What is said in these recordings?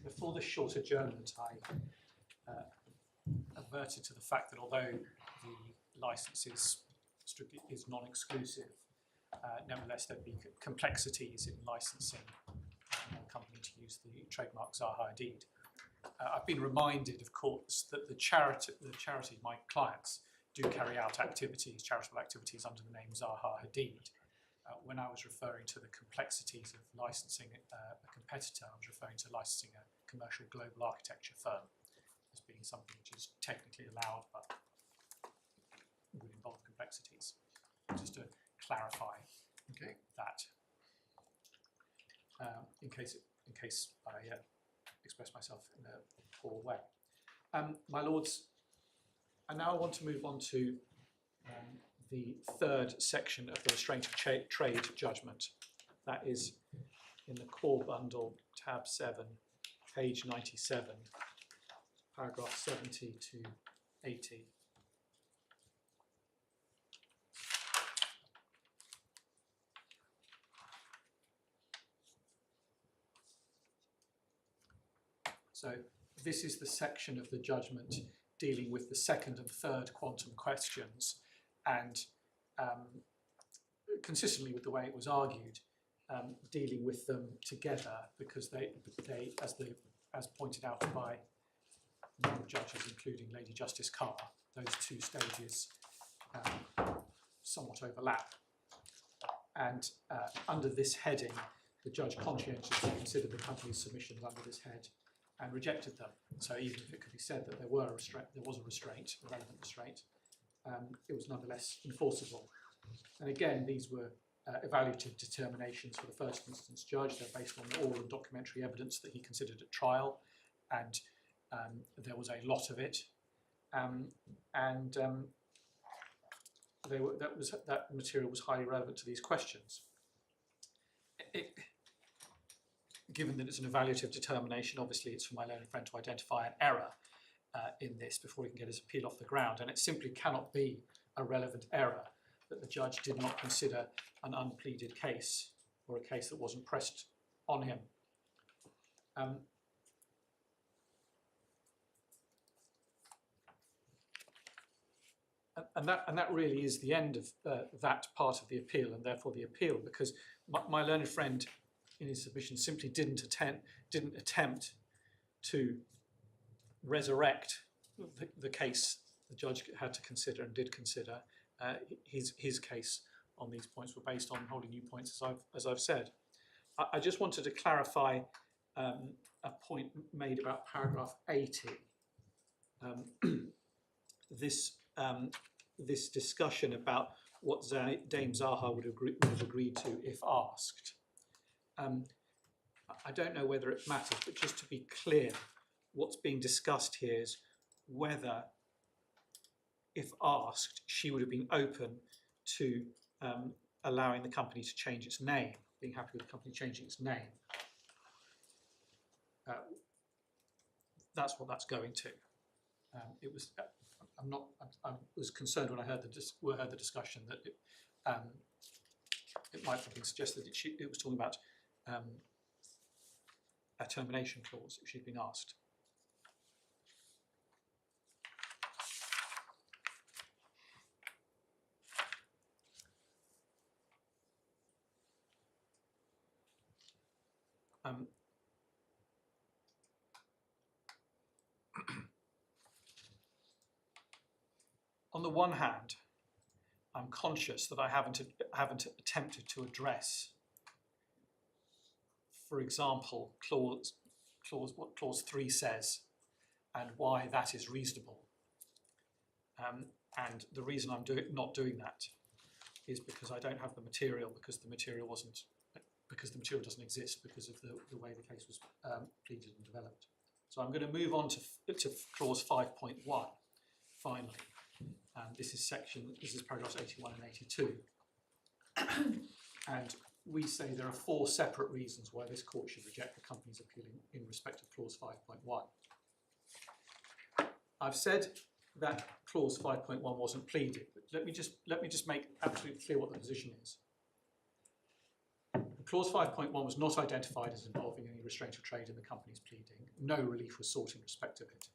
before this short adjournment, I adverted to the fact that although the licence is non-exclusive, nevertheless there'd be complexities in licensing a company to use the trademark Zaha Hadid. I've been reminded, of course, that the charity, my clients, do carry out charitable activities under the name Zaha Hadid. When I was referring to the complexities of licensing a competitor, I was referring to licensing a commercial global architecture firm as being something which is technically allowed but would involve complexities. Just to clarify that, in case I express myself in a poor way. My Lords, I now want to move on to the third section of the restraint of trade judgment. That is in the core bundle, tab 7, page 97, paragraph 70 to 80. So this is the section of the judgment dealing with the second and third quantum questions, and consistently with the way it was argued, dealing with them together, because they as pointed out by a number of judges, including Lady Justice Carr, those two stages somewhat overlap. And under this heading, the judge conscientiously considered the company's submissions under this head and rejected them. So even if it could be said that there was a restraint, a relevant restraint, it was nonetheless enforceable. And again, these were evaluative determinations for the first instance judge. They're based on oral and documentary evidence that he considered at trial, and there was a lot of it. That material was highly relevant to these questions. Given that it's an evaluative determination, obviously it's for my learned friend to identify an error in this before he can get his appeal off the ground, and it simply cannot be a relevant error that the judge did not consider an unpleaded case or a case that wasn't pressed on him. And that really is the end of that part of the appeal, and therefore the appeal, because my learned friend in his submission simply didn't attempt to resurrect the case the judge had to consider and did consider. His case on these points were based on wholly new points, as I've said. I just wanted to clarify a point made about paragraph 80. This discussion about what Dame Zaha would have agreed to if asked. I don't know whether it matters, but just to be clear, what's being discussed here is whether, if asked, she would have been open to allowing the company to change its name, being happy with the company changing its name. That's what that's going to. It was. I was concerned when I heard the discussion that it might have been suggested that it was talking about a termination clause if she'd been asked. On the one hand, I'm conscious that I haven't attempted to address, for example, what clause 3 says and why that is reasonable. And the reason I'm not doing that is because I don't have the material, because the material doesn't exist because of the way the case was pleaded and developed. So I'm going to move on to clause 5.1 finally. This is paragraphs 81 and 82. And we say there are 4 separate reasons why this court should reject the company's appeal in respect of clause 5.1. I've said that clause 5.1 wasn't pleaded, but let me just make absolutely clear what the position is. Clause 5.1 was not identified as involving any restraint of trade in the company's pleading. No relief was sought in respect of it.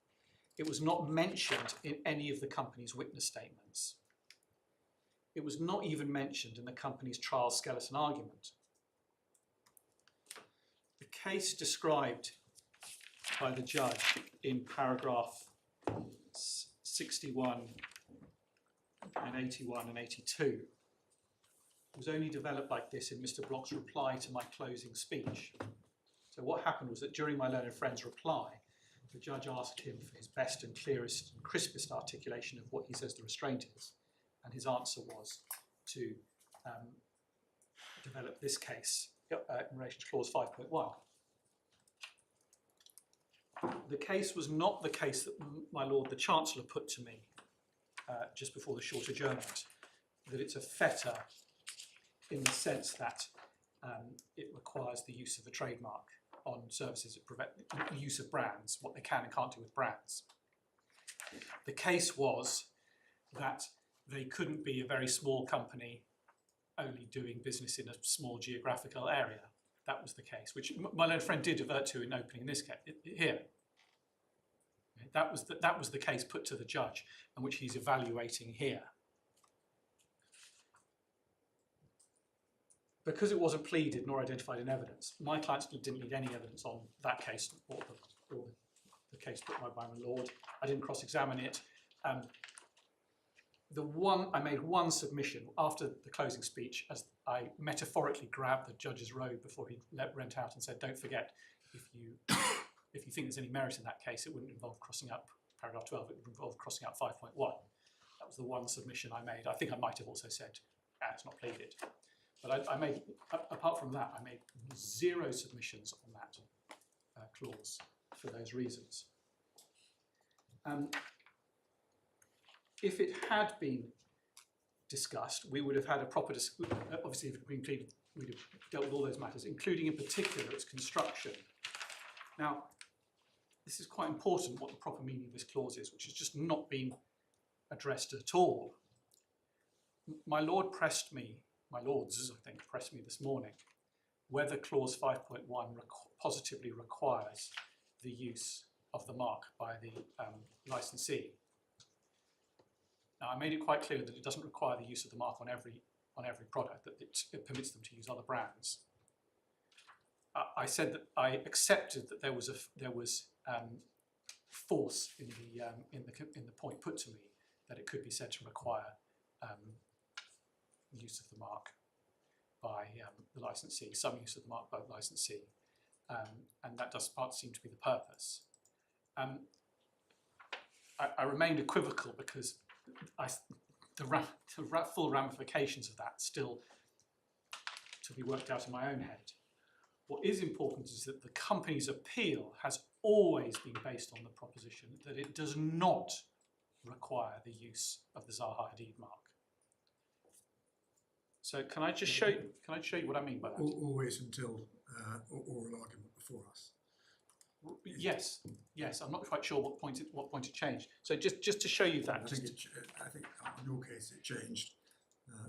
It was not mentioned in any of the company's witness statements. It was not even mentioned in the company's trial skeleton argument. The case described by the judge in paragraph 61 and 81 and 82 was only developed like this in Mr. Block's reply to my closing speech. So what happened was that during my learned friend's reply, the judge asked him for his best and clearest and crispest articulation of what he says the restraint is, and his answer was to develop this case in relation to clause 5.1. The case was not the case that my Lord the Chancellor put to me just before the short adjournment, that it's a fetter in the sense that it requires the use of a trademark on services that prevent the use of brands, what they can and can't do with brands. The case was that they couldn't be a very small company only doing business in a small geographical area. That was the case, which my learned friend did avert to in opening this case here. That was the case put to the judge, and which he's evaluating here. Because it wasn't pleaded nor identified in evidence, my clients didn't need any evidence on that case or the case put by my Lord. I didn't cross-examine it. I made one submission after the closing speech, as I metaphorically grabbed the judge's robe before he went out and said, "Don't forget, if you think there's any merit in that case, it wouldn't involve crossing out paragraph 12. It would involve crossing out 5.1." That was the one submission I made. I think I might have also said, "It's not pleaded." But I made, apart from that, I made 0 submissions on that clause for those reasons. If it had been discussed, we would have had a proper obviously, if it had been pleaded, we'd have dealt with all those matters, including in particular its construction. Now, this is quite important, what the proper meaning of this clause is, which has just not been addressed at all. My Lords, I think, pressed me this morning whether clause 5.1 positively requires the use of the mark by the licensee. Now, I made it quite clear that it doesn't require the use of the mark on every product, that it permits them to use other brands. I said that I accepted that there was force in the point put to me that it could be said to require use of the mark by the licensee, some use of the mark by the licensee, and that does seem to be the purpose. I remained equivocal because the full ramifications of that still to be worked out in my own head. What is important is that the company's appeal has always been based on the proposition that it does not require the use of the Zaha Hadid mark. So can I just show you? Can I show you what I mean by that? Always until oral argument before us. Yes, yes. I'm not quite sure what point it changed. So just to show you that. I think in your case it changed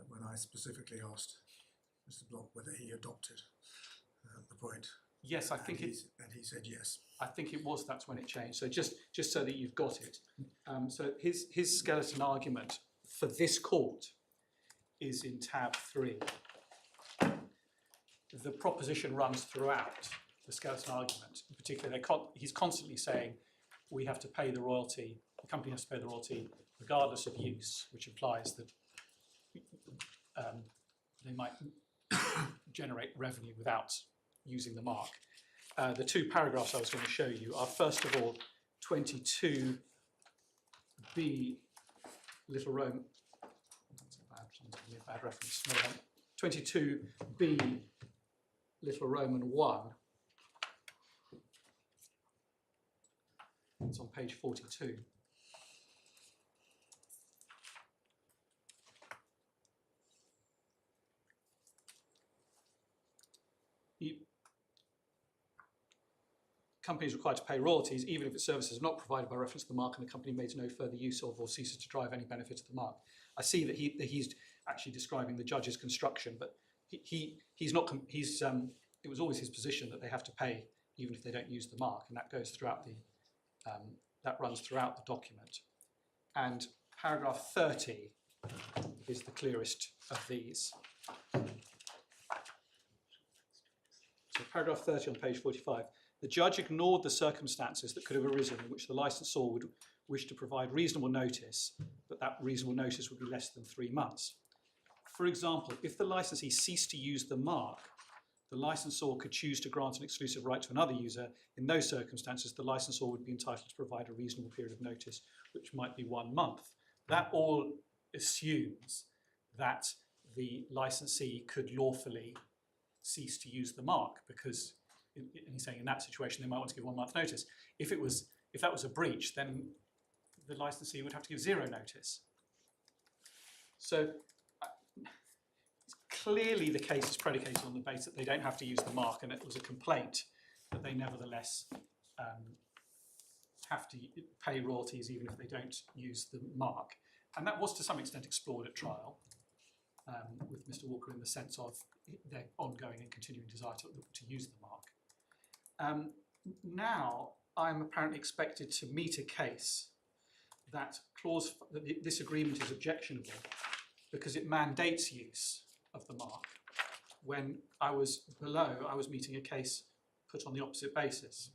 when I specifically asked Mr. Block whether he adopted the point. Yes, I think and he said yes. I think it was. That's when it changed. So just so that you've got it. So his skeleton argument for this court is in tab 3. The proposition runs throughout the skeleton argument. In particular, he's constantly saying we have to pay the royalty, the company has to pay the royalty regardless of use, which implies that they might generate revenue without using the mark. The 2 paragraphs I was going to show you are, first of all, 22B, little Roman. That's a bad reference. No, 22B, little Roman 1. It's on page 42. Company is required to pay royalties even if its services are not provided by reference to the mark and the company makes no further use of or ceases to derive any benefit of the mark. I see that he's actually describing the judge's construction, but he's not. It was always his position that they have to pay even if they don't use the mark, and that goes throughout the that runs throughout the document. And paragraph 30 is the clearest of these. So paragraph 30 on page 45. The judge ignored the circumstances that could have arisen in which the licensor would wish to provide reasonable notice, but that reasonable notice would be less than 3 months. For example, if the licensee ceased to use the mark, the licensor could choose to grant an exclusive right to another user. In those circumstances, the licensor would be entitled to provide a reasonable period of notice, which might be 1 month. That all assumes that the licensee could lawfully cease to use the mark, because he's saying in that situation they might want to give 1 month notice. If that was a breach, then the licensee would have to give 0 notice. So clearly the case is predicated on the basis that they don't have to use the mark, and it was a complaint that they nevertheless have to pay royalties even if they don't use the mark. And that was to some extent explored at trial with Mr. Walker, in the sense of their ongoing and continuing desire to use the mark. Now I'm apparently expected to meet a case that this agreement is objectionable because it mandates use of the mark, when I was meeting a case put on the opposite basis.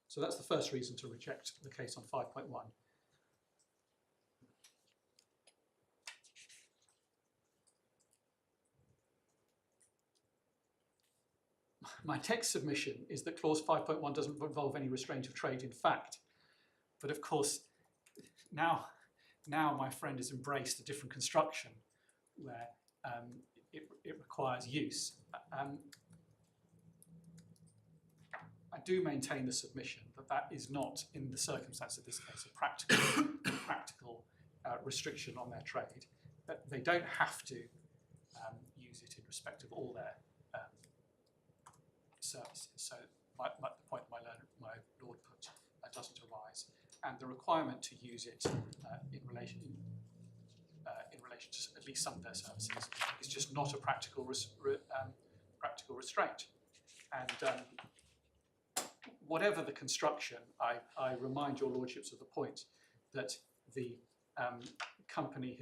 So that's the first reason to reject the case on 5.1. My text submission is that clause 5.1 doesn't involve any restraint of trade in fact. But of course, now my friend has embraced a different construction where it requires use. I do maintain the submission that is not, in the circumstance of this case, a practical restriction on their trade. That they don't have to use it in respect of all their services. So the point my lord put doesn't arise, and the requirement to use it in relation to at least some of their services is just not a practical restraint. And whatever the construction, I remind your lordships of the point that the company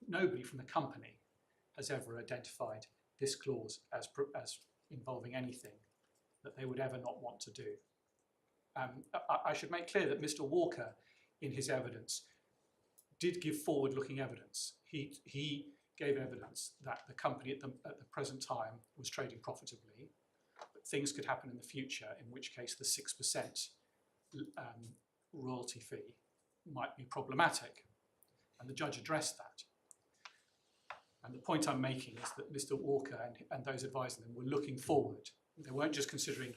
nobody from the company has ever identified this clause as involving anything that they would ever not want to do. I should make clear that Mr. Walker, in his evidence, did give forward-looking evidence. He gave evidence that the company at the present time was trading profitably, but things could happen in the future, in which case the 6% royalty fee might be problematic, and the judge addressed that. And the point I'm making is that Mr. Walker and those advising them were looking forward. They weren't just considering,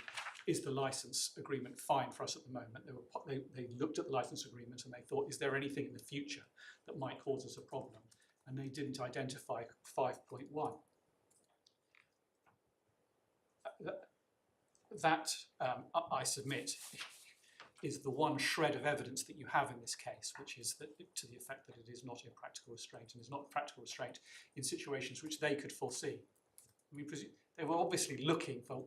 is the license agreement fine for us at the moment? They looked at the license agreement and they thought, is there anything in the future that might cause us a problem? And they didn't identify 5.1. That, I submit, is the one shred of evidence that you have in this case, which is that to the effect that it is not a practical restraint, and is not a practical restraint in situations which they could foresee. I mean, they were obviously looking for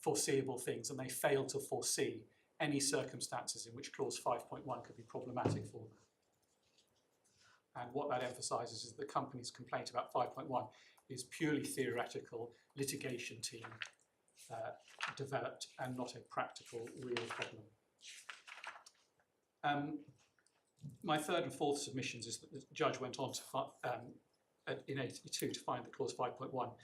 foreseeable things, and they failed to foresee any circumstances in which clause 5.1 could be problematic for them. And what that emphasises is the company's complaint about 5.1 is purely theoretical, litigation team developed, and not a practical, real problem. My third and fourth submissions is that the judge went on to in 82 to find that clause 5.1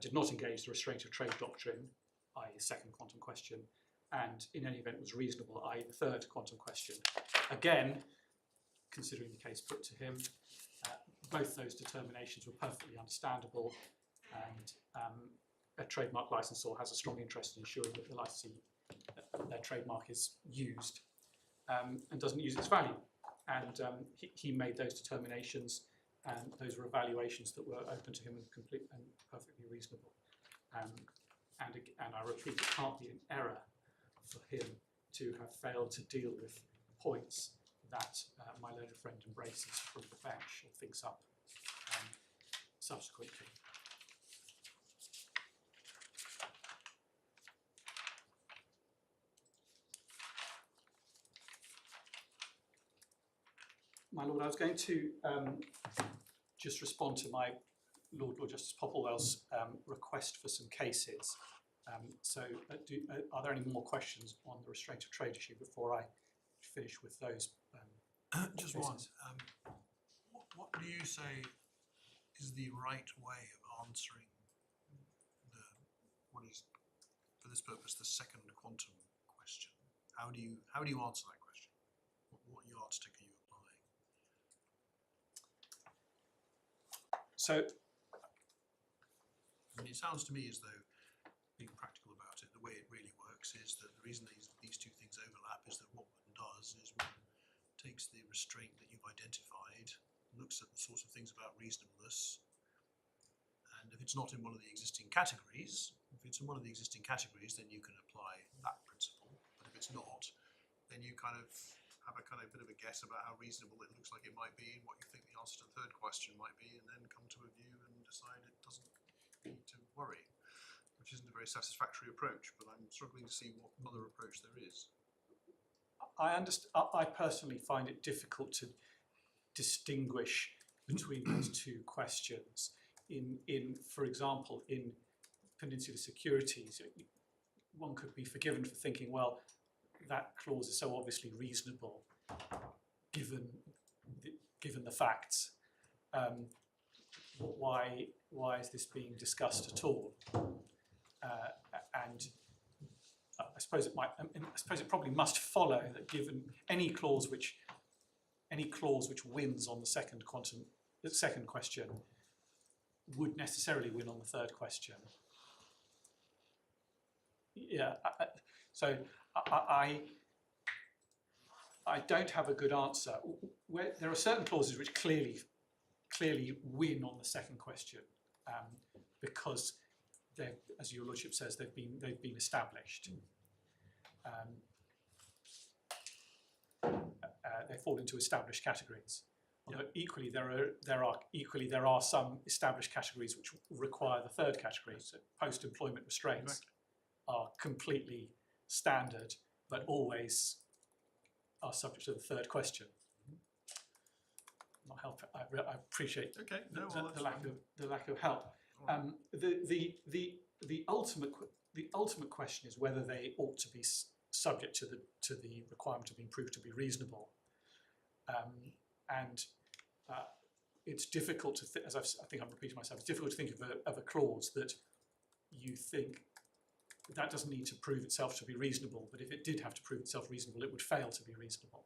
did not engage the restraint of trade doctrine, i.e. the second quantum question, and in any event was reasonable, i.e. the third quantum question. Again, considering the case put to him, both those determinations were perfectly understandable, and a trademark licensor has a strong interest in ensuring that the licensee, their trademark is used and doesn't use its value. And he made those determinations, and those were evaluations that were open to him and complete and perfectly reasonable. And I repeat, it can't be an error for him to have failed to deal with points that my learned friend embraces from the bench or thinks up subsequently. My Lord, I was going to just respond to my Lord Justice Popplewell's request for some cases. Are there any more questions on the restraint of trade issue before I finish with those? Just cases? one. What do you say is the right way of answering what is, for this purpose, the second quantum question? How do you answer that question? What yardstick are you applying? So, I mean, it sounds to me as though, being practical about it, the way it really works is that the reason these two things overlap is that what one does is one takes the restraint that you've identified, looks at the sorts of things about reasonableness, and if it's not in one of the existing categories, then you can apply that principle. But if it's not, then you kind of have a kind of bit of a guess about how reasonable it looks like it might be and what you think the answer to the third question might be, and then come to a view and decide it doesn't need to worry, which isn't a very satisfactory approach, but I'm struggling to see what other approach there is. I personally find it difficult to distinguish between those two questions. For example, in Peninsula Securities, one could be forgiven for thinking, well, that clause is so obviously reasonable, given the facts. Why is this being discussed at all? And I suppose it probably must follow that given any clause which wins on the second question would necessarily win on the third question. Yeah. So I don't have a good answer. There are certain clauses which clearly win on the second question because as your Lordship says, they've been established. They fall into established categories. Although equally there are some established categories which require the third category. So post-employment restraints are completely standard, but always are subject to the third question. Not help. I appreciate the lack of help. The ultimate question is whether they ought to be subject to the requirement of being proved to be reasonable, and it's difficult to as I think I'm repeating myself. It's difficult to think of a clause that you think that doesn't need to prove itself to be reasonable, but if it did have to prove itself reasonable, it would fail to be reasonable.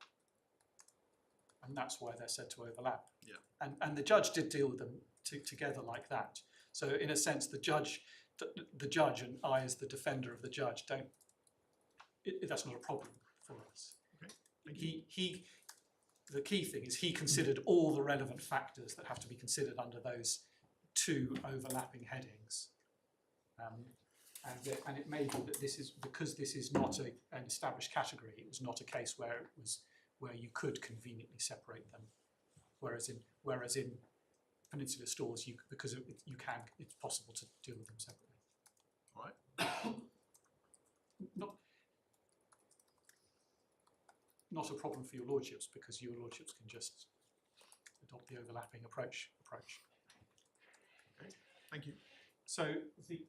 And that's why they're said to overlap. Yeah. And the judge did deal with them together like that. So in a sense, the judge and I, as the defender of the judge, that's not a problem for us. Okay. Thank you. The key thing is he considered all the relevant factors that have to be considered under those two overlapping headings. And it may be that because this is not an established category, it was not a case where you could conveniently separate them, whereas in Peninsula stores, it's possible to deal with them separately. All right. Not a problem for your Lordships, because your Lordships can just adopt the overlapping approach. Okay. Thank you. So the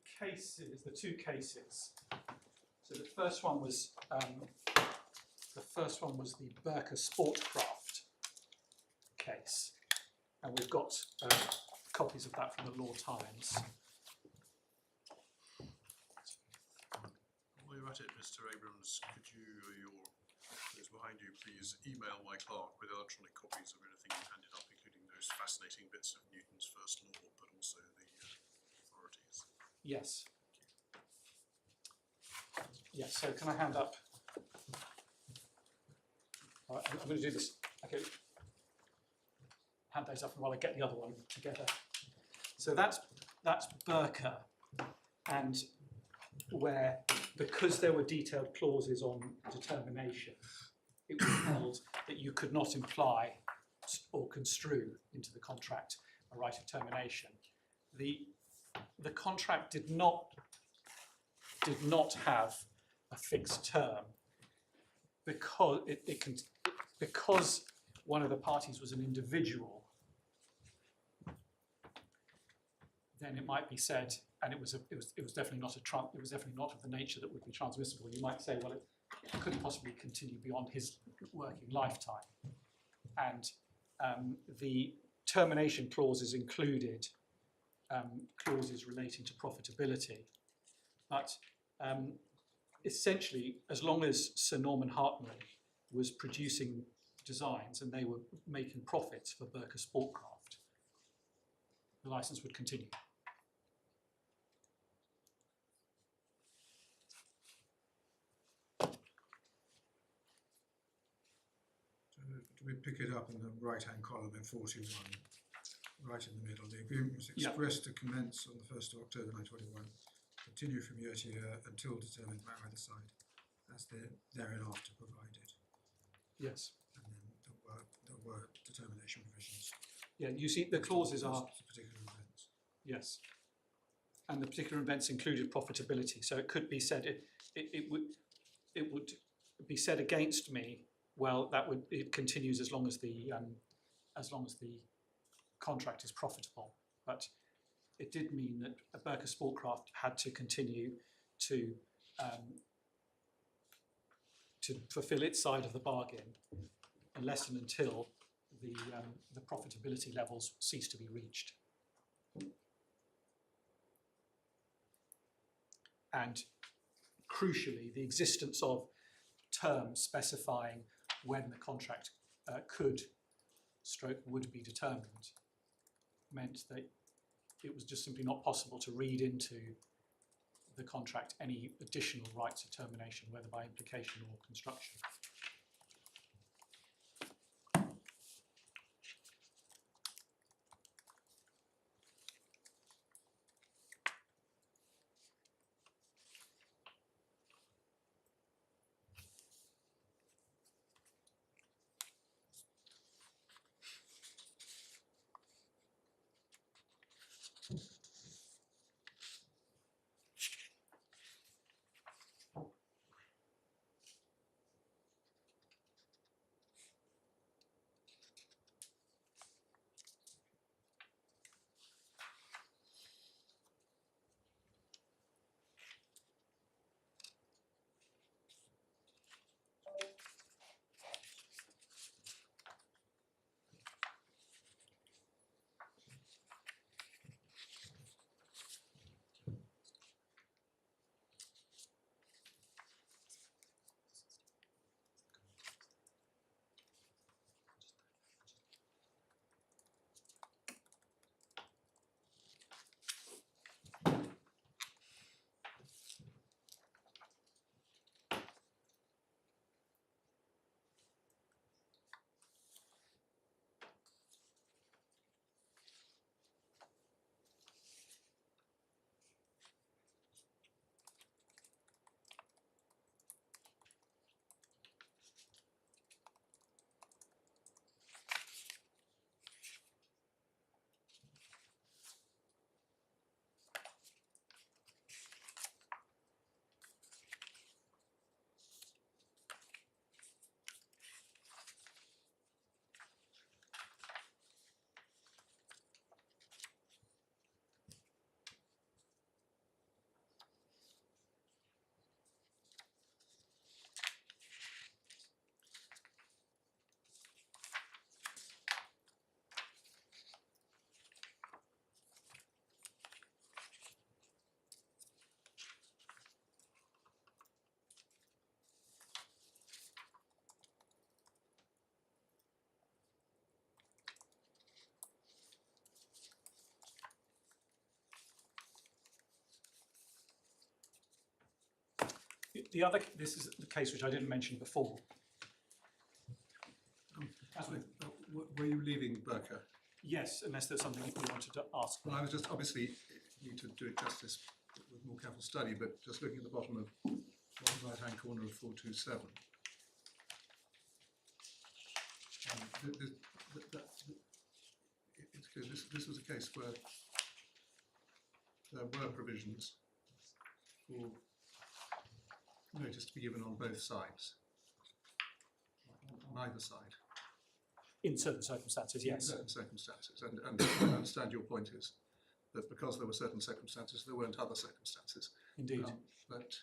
two cases. So the first one was the Burker Sportcraft case, and we've got copies of that from the Law Times. While you're at it, Mr. Abrams, could you, those behind you, please email my clerk with electronic copies of anything you handed up, including those fascinating bits of Newton's first law, but also the authorities. Yes. Yes, so can I hand up? All right, I'm going to do this. Okay. Hand those up while I get the other one together. So that's Burker, and where, because there were detailed clauses on determination, it was held that you could not imply or construe into the contract a right of termination. The contract did not have a fixed term because one of the parties was an individual. Then it might be said, and it was definitely not it was definitely not of the nature that would be transmissible. You might say, well, it couldn't possibly continue beyond his working lifetime, and the termination clauses included clauses relating to profitability, but essentially, as long as Sir Norman Hartnell was producing designs and they were making profits for Burker Sportcraft, the license would continue. Do we pick it up in the right-hand column in 41, right in the middle? The agreement was expressed to commence on the 1st of October 1921, continue from year to year until determined by either side, as thereafter provided. Yes. And then there were determination provisions. Yeah, you see the clauses are... Particular events. Yes. And the particular events included profitability. So it could be said, it would be said against me, well, it continues as long as the contract is profitable. But it did mean that Burker Sportcraft had to continue to fulfil its side of the bargain unless and until the profitability levels cease to be reached. And crucially, the existence of terms specifying when the contract would be determined meant that it was just simply not possible to read into the contract any additional rights of termination, whether by implication or construction. This is the case which I didn't mention before. Were you leaving Burker? Yes, unless there's something you wanted to ask. Well, I was just obviously need to do it justice with more careful study, but just looking at the bottom of the right-hand corner of 427. it's clear this was a case where there were provisions for notice to be given on both sides, on either side. In certain circumstances, yes. In certain circumstances, and I understand your point is that because there were certain circumstances, there weren't other circumstances. Indeed. But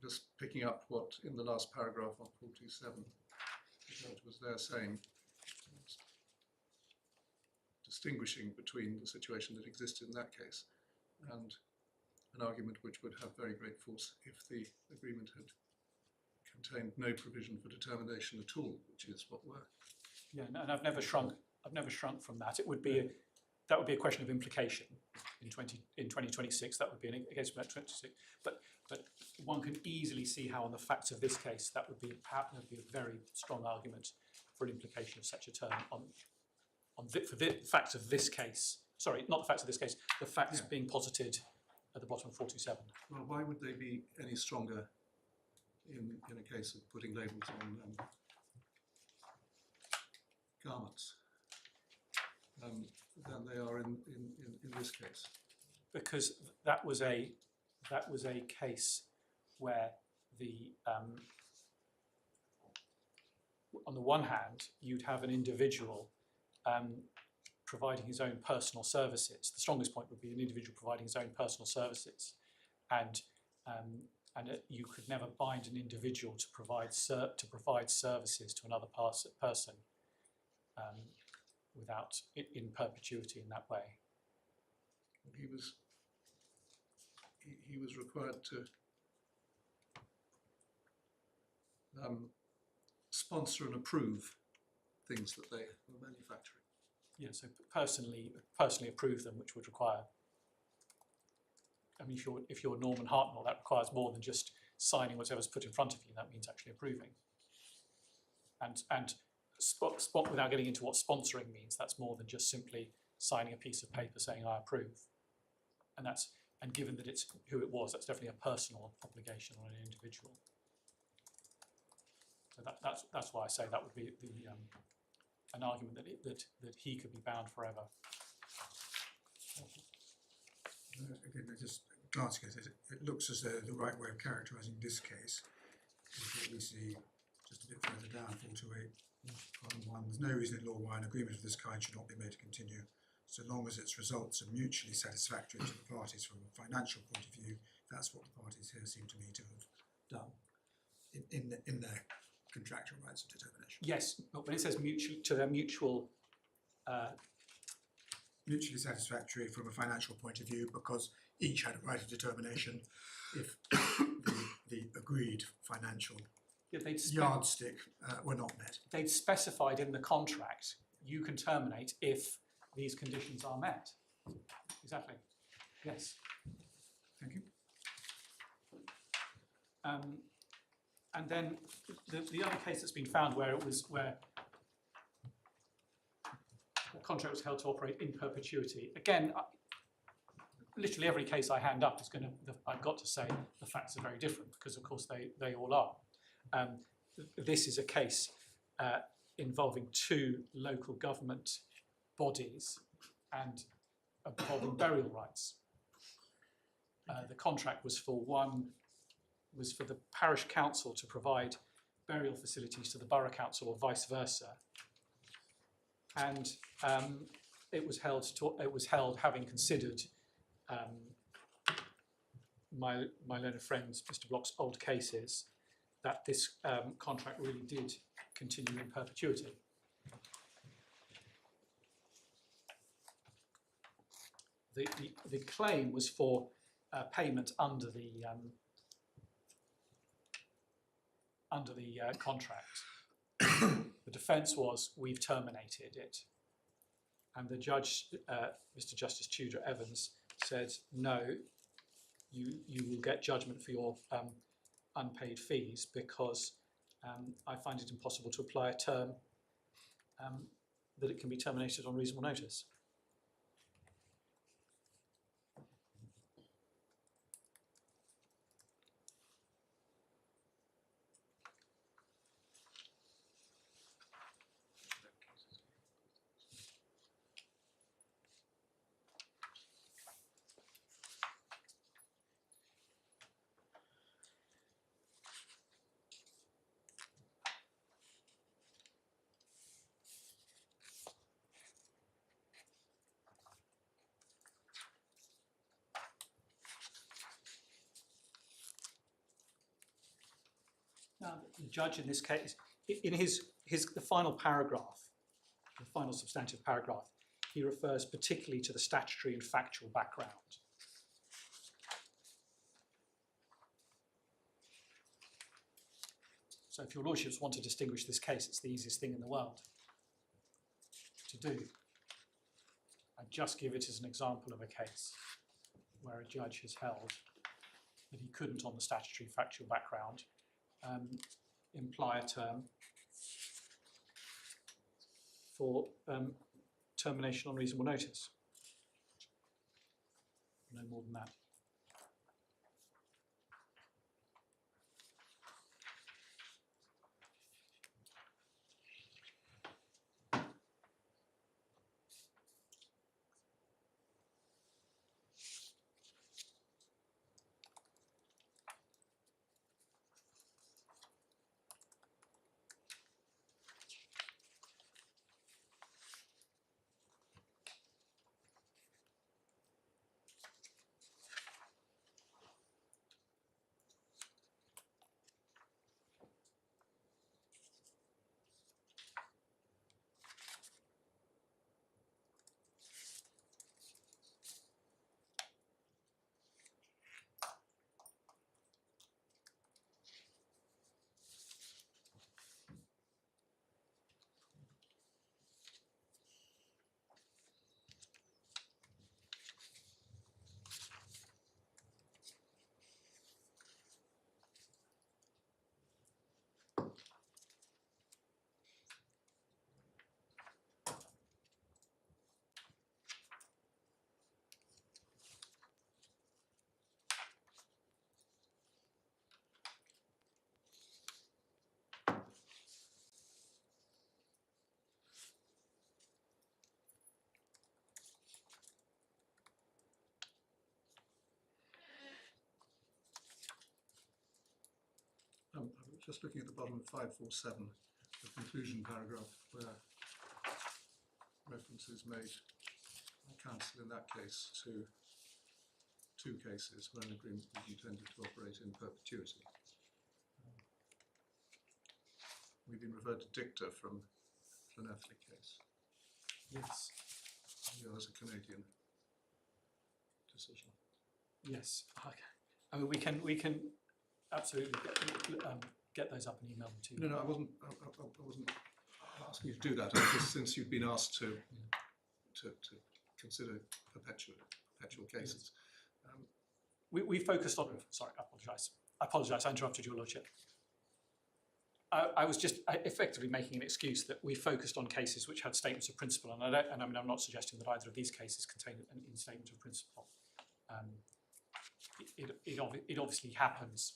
just picking up what in the last paragraph on 427, the judge was there saying, distinguishing between the situation that existed in that case and an argument which would have very great force if the agreement had contained no provision for determination at all, which is what we're. Yeah, and I've never shrunk from that. It would be that would be a question of implication in 2026. That would be a case about 2026. But one can easily see how, on the facts of this case, that would be a very strong argument for an implication of such a term for the facts of this case. Sorry, not the facts of this case. The facts being posited at the bottom of 427. Well, why would they be any stronger in a case of putting labels on garments than they are in this case? Because that was a case where the on the one hand you'd have an individual providing his own personal services. The strongest point would be an individual providing his own personal services, and you could never bind an individual to provide services to another person without in perpetuity in that way. He was required to sponsor and approve things that they were manufacturing. Yeah, so personally approve them, which would require. I mean, if you're Norman Hartnell, that requires more than just signing whatever's put in front of you. That means actually approving. And without getting into what sponsoring means, that's more than just simply signing a piece of paper saying I approve. And given that it's who it was, that's definitely a personal obligation on an individual. So that's why I say that would be an argument that he could be bound forever. Again, just glancing at it, it looks as though the right way of characterising this case is what we see just a bit further down, 428, column 1. There's no reason in law why an agreement of this kind should not be made to continue, so long as its results are mutually satisfactory to the parties from a financial point of view. That's what the parties here seem to me to have done in their contractual rights of determination. Yes, but when it says mutually satisfactory from a financial point of view, because each had a right of determination if the agreed financial yardstick were not met. They'd specified in the contract, you can terminate if these conditions are met. Exactly. Yes. Thank you. And then the other case that's been found where the contract was held to operate in perpetuity. Again, literally every case I hand up is going to. I've got to say the facts are very different because, of course, they all are. This is a case involving two local government bodies and involving burial rights. The contract was for the parish council to provide burial facilities to the borough council, or vice versa, and it was held having considered my learned friend Mr. Block's old cases, that this contract really did continue in perpetuity. The claim was for payment under the contract. The defence was, we've terminated it, and the judge, Mr. Justice Tudor Evans, said no, you will get judgment for your unpaid fees because I find it impossible to apply a term that it can be terminated on reasonable notice. the judge in this case, in the final paragraph, the final substantive paragraph, he refers particularly to the statutory and factual background. So if your lordships want to distinguish this case, it's the easiest thing in the world to do. I'd just give it as an example of a case where a judge has held that he couldn't, on the statutory factual background, imply a term for termination on reasonable notice. No more than that. I was just looking at the bottom of 547, the conclusion paragraph, where reference is made by counsel in that case to two cases where an agreement was intended to operate in perpetuity. We've been referred to dicta from an Earthly case. Yes. Yours a Canadian decision. Yes. Okay. I mean, we can absolutely get those up and email them to you. No, I wasn't asking you to do that. Just since you've been asked to consider perpetual cases. We focused on. Sorry, I apologise. I interrupted your lordship. I was just effectively making an excuse that we focused on cases which had statements of principle, and I'm not suggesting that either of these cases contain an in-statement of principle. It obviously happens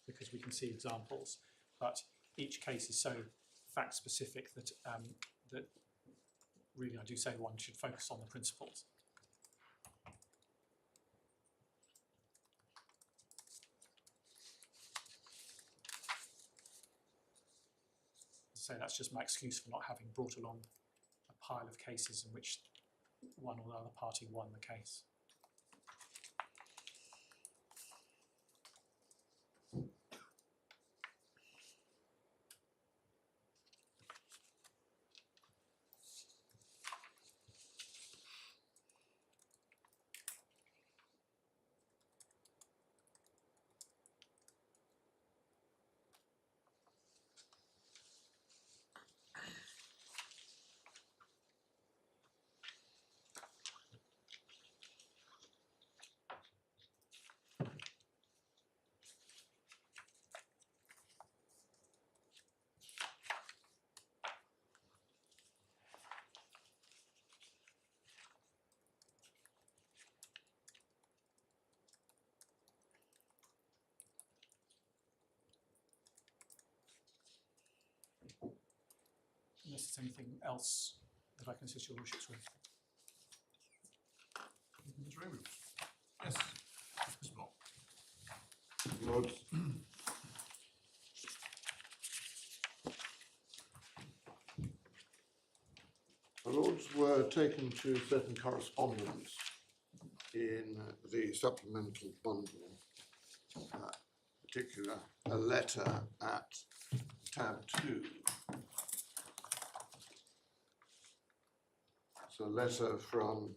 because we can see examples, but each case is so fact specific that that really I do say one should focus on the principles. So that's just my excuse for not having brought along a pile of cases in which one or the other party won the case. Unless there's anything else that I can assist your lordships with. Ms. Raymond. Yes. Mr. Block. Lords, the Lords were taken to certain correspondence in the supplemental bundle particular a letter at tab 2. It's a letter from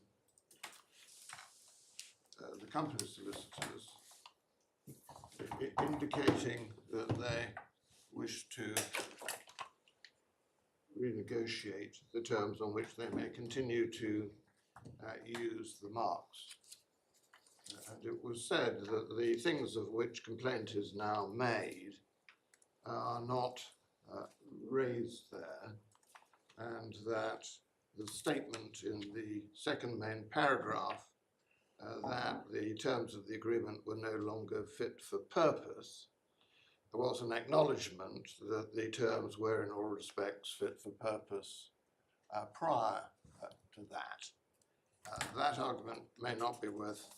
the company solicitors indicating that they wish to renegotiate the terms on which they may continue to use the marks. And it was said that the things of which complaint is now made are not raised there, and that the statement in the second main paragraph that the terms of the agreement were no longer fit for purpose was an acknowledgement that the terms were in all respects fit for purpose prior to that. That argument may not be worth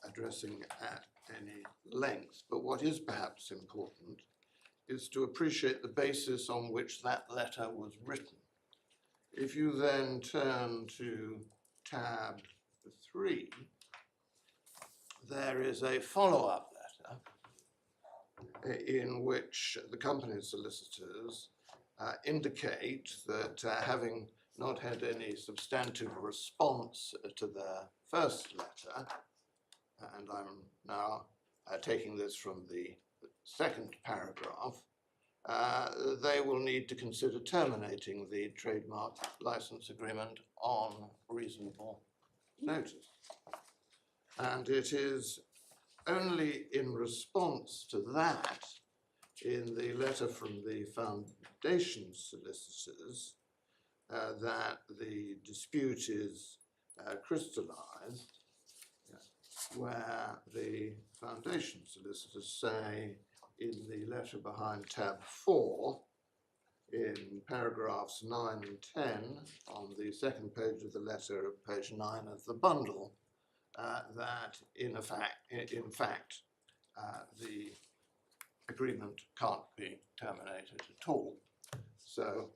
addressing at any length, but what is perhaps important is to appreciate the basis on which that letter was written. If you then turn to tab 3, there is a follow-up letter in which the company solicitors indicate that having not had any substantive response to their first letter, and I'm now taking this from the second paragraph, they will need to consider terminating the trademark license agreement on reasonable notice. And it is only in response to that, in the letter from the foundation solicitors, that the dispute is crystallized, where the foundation solicitors say in the letter behind tab 4, in paragraphs 9 and 10, on the second page of the letter, page 9 of the bundle, that in fact the agreement can't be terminated at all. So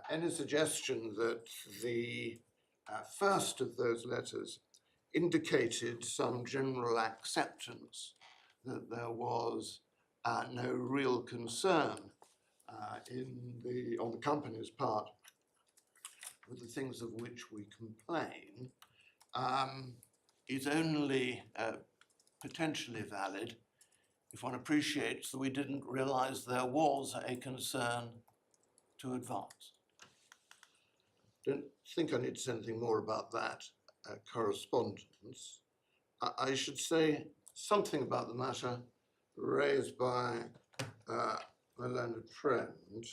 any suggestion that the first of those letters indicated some general acceptance that there was no real concern on the company's part with the things of which we complain, is only potentially valid if one appreciates that we didn't realize there was a concern to advance. Don't think I need to say anything more about that correspondence. I should say something about the matter raised by my learned friend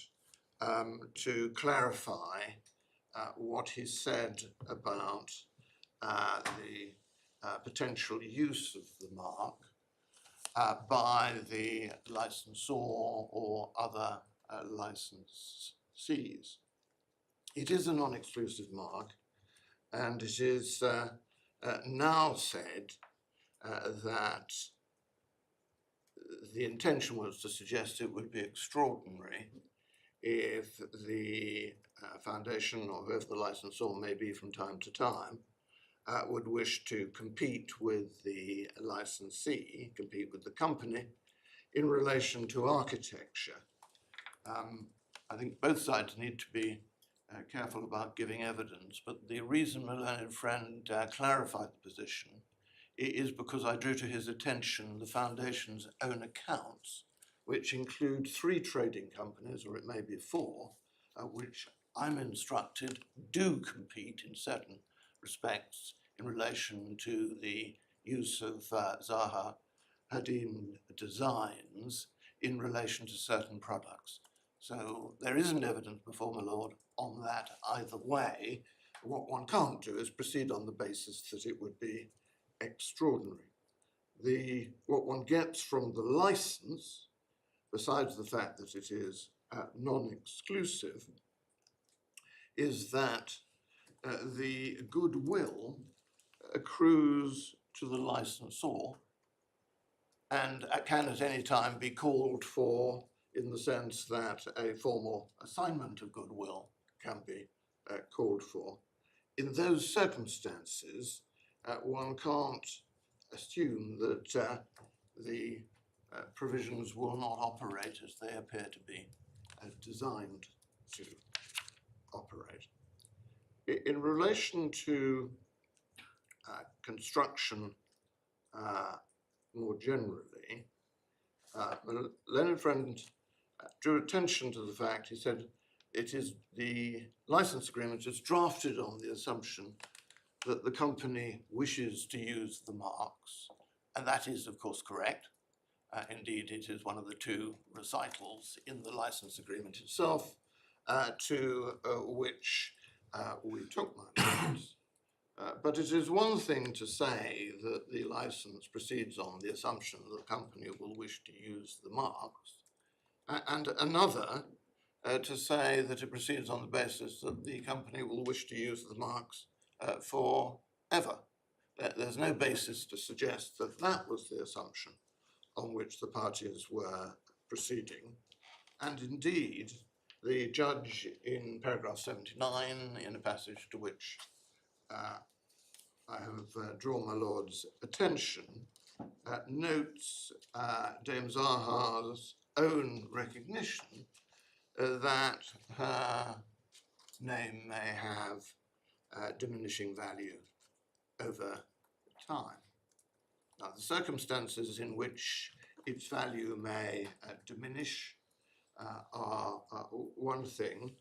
to clarify what he said about the potential use of the mark by the licensor or other licensees. It is a non-exclusive mark, and it is now said that the intention was to suggest it would be extraordinary if the foundation, or whoever the licensor may be from time to time, would wish to compete with the licensee, compete with the company, in relation to architecture. I think both sides need to be careful about giving evidence, but the reason my learned friend clarified the position is because I drew to his attention the foundation's own accounts, which include 3 trading companies, or it may be 4, which I'm instructed do compete in certain respects in relation to the use of Zaha Hadid designs in relation to certain products. So there isn't evidence before my lord on that either way. What one can't do is proceed on the basis that it would be extraordinary. What one gets from the license, besides the fact that it is non-exclusive, is that the goodwill accrues to the licensor and can at any time be called for, in the sense that a formal assignment of goodwill can be called for. In those circumstances, one can't assume that the provisions will not operate as they appear to be designed to operate. In relation to construction more generally, my learned friend drew attention to the fact, he said, it is the license agreement is drafted on the assumption that the company wishes to use the marks, and that is, of course, correct. Indeed, it is one of the two recitals in the license agreement itself to which we took my marks. But it is one thing to say that the license proceeds on the assumption that the company will wish to use the marks, and another to say that it proceeds on the basis that the company will wish to use the marks forever. There's no basis to suggest that that was the assumption on which the parties were proceeding. And indeed, the judge in paragraph 79, in a passage to which I have drawn my Lord's attention, notes Dame Zaha's own recognition that her name may have diminishing value over time. Now, the circumstances in which its value may diminish are one thing.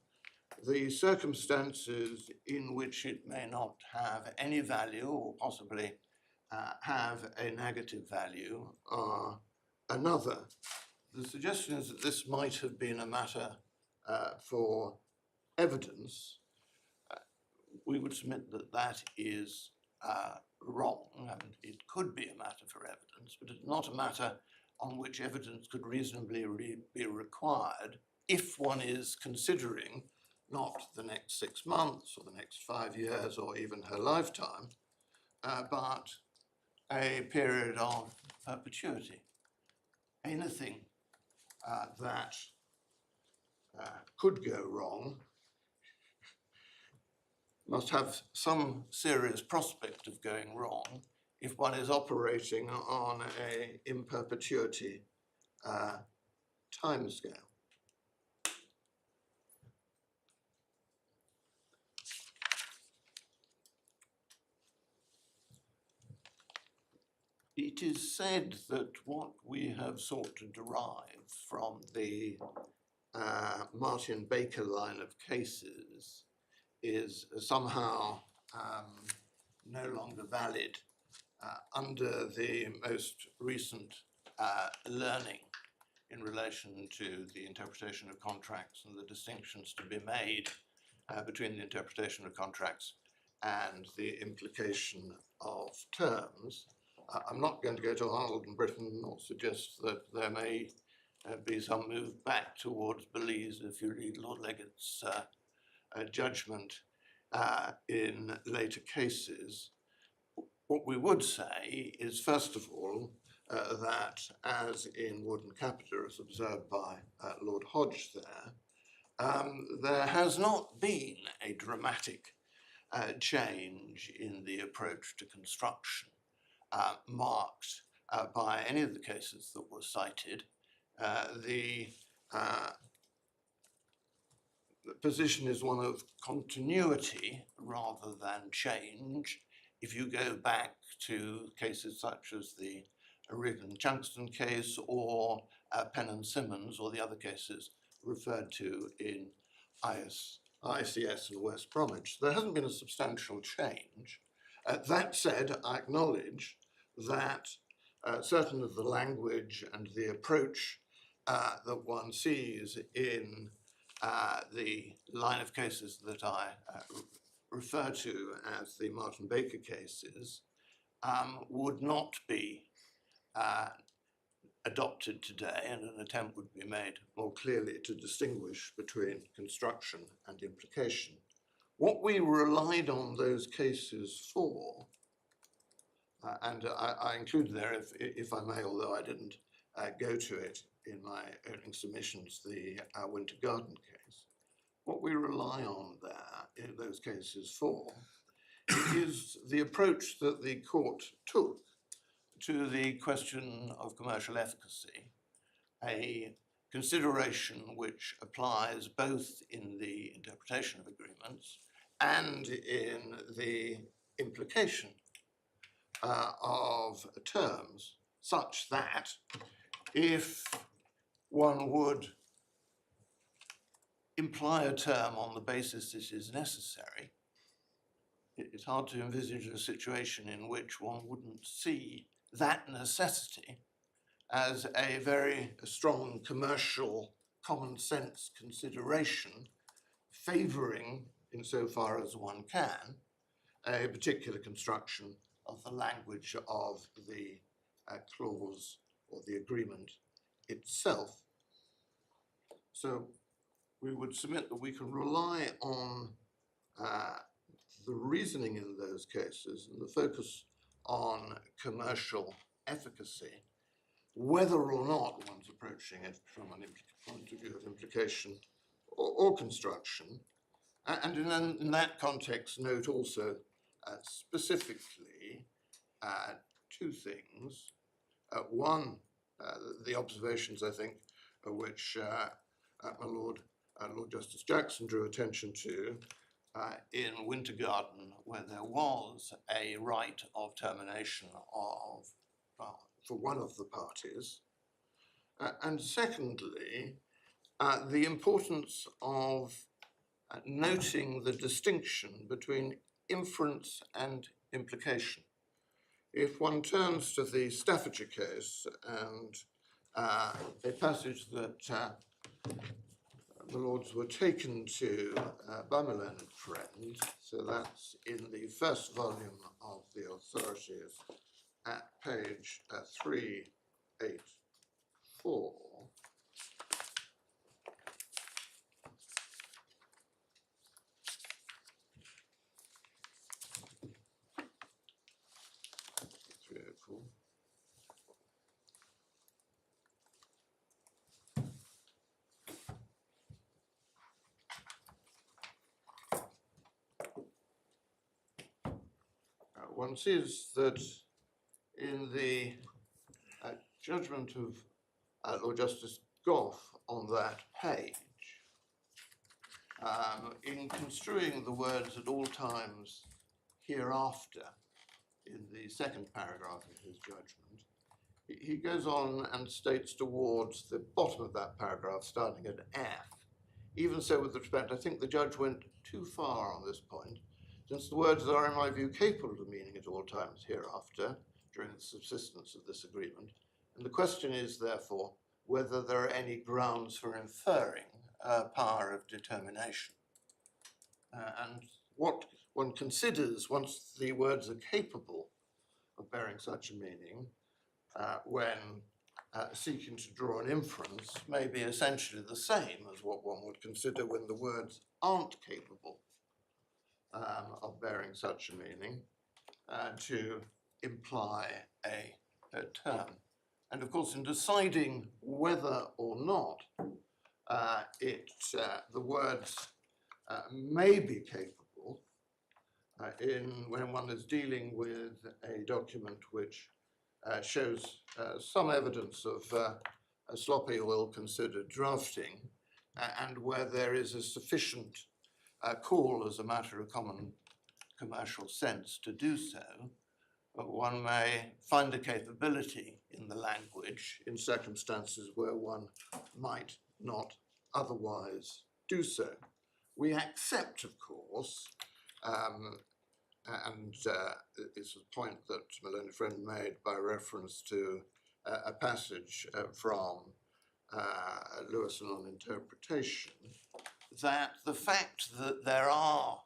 The circumstances in which it may not have any value or possibly have a negative value are another. The suggestion is that this might have been a matter for evidence. We would submit that that is wrong, and it could be a matter for evidence, but it's not a matter on which evidence could reasonably be required if one is considering not the next 6 months or the next 5 years or even her lifetime, but a period of perpetuity. Anything that could go wrong must have some serious prospect of going wrong if one is operating on a in perpetuity timescale. It is said that what we have sought to derive from the Martin Baker line of cases is somehow no longer valid under the most recent learning in relation to the interpretation of contracts and the distinctions to be made between the interpretation of contracts and the implication of terms. I'm not going to go to Arnold and Britain or suggest that there may be some move back towards Belize if you read Lord Leggett's judgment in later cases. What we would say is, first of all, that as in Wood and Capita, as observed by Lord Hodge there has not been a dramatic change in the approach to construction marked by any of the cases that were cited. The position is one of continuity rather than change. If you go back to cases such as the Rigg and Chancellor case or Penn and Simmons or the other cases referred to in ICS and West Bromwich, there hasn't been a substantial change. That said, I acknowledge that certain of the language and the approach that one sees in the line of cases that I refer to as the Martin Baker cases would not be adopted today, and an attempt would be made more clearly to distinguish between construction and implication. What we relied on those cases for, and I include there, if I may, although I didn't go to it in my opening submissions, the Winter Garden case. What we rely on there in those cases for is the approach that the court took to the question of commercial efficacy, a consideration which applies both in the interpretation of agreements and in the implication of terms, such that if one would imply a term on the basis this is necessary, it's hard to envisage a situation in which one wouldn't see that necessity as a very strong commercial common sense consideration favouring, insofar as one can, a particular construction of the language of the clause or the agreement itself. So we would submit that we can rely on the reasoning in those cases and the focus on commercial efficacy, whether or not one's approaching it from an point of view of implication or construction. And in that context, note also specifically two things. One, the observations, I think, which my Lord Justice Jackson drew attention to in Wintergarden, where there was a right of termination of for one of the parties. And secondly, the importance of noting the distinction between inference and implication. If one turns to the Staffordshire case and a passage that the Lords were taken to by my learned friend, so that's in the first volume of the Authorities at page 384. One sees that in the judgment of Lord Justice Gough on that page, in construing the words at all times hereafter in the second paragraph of his judgment, he goes on and states towards the bottom of that paragraph, starting at F. Even so, with respect, I think the judge went too far on this point, since the words are, in my view, capable of meaning at all times hereafter, during the subsistence of this agreement. And the question is, therefore, whether there are any grounds for inferring power of determination. And what one considers, once the words are capable of bearing such a meaning, when seeking to draw an inference, may be essentially the same as what one would consider when the words aren't capable of bearing such a meaning, to imply a term. And of course, in deciding whether or not the words may be capable, when one is dealing with a document which shows some evidence of a sloppy or ill-considered drafting, and where there is a sufficient call as a matter of common commercial sense to do so, but one may find a capability in the language in circumstances where one might not otherwise do so. We accept, of course, and it's a point that my learned friend made by reference to a passage from Lewison on interpretation, that the fact that there are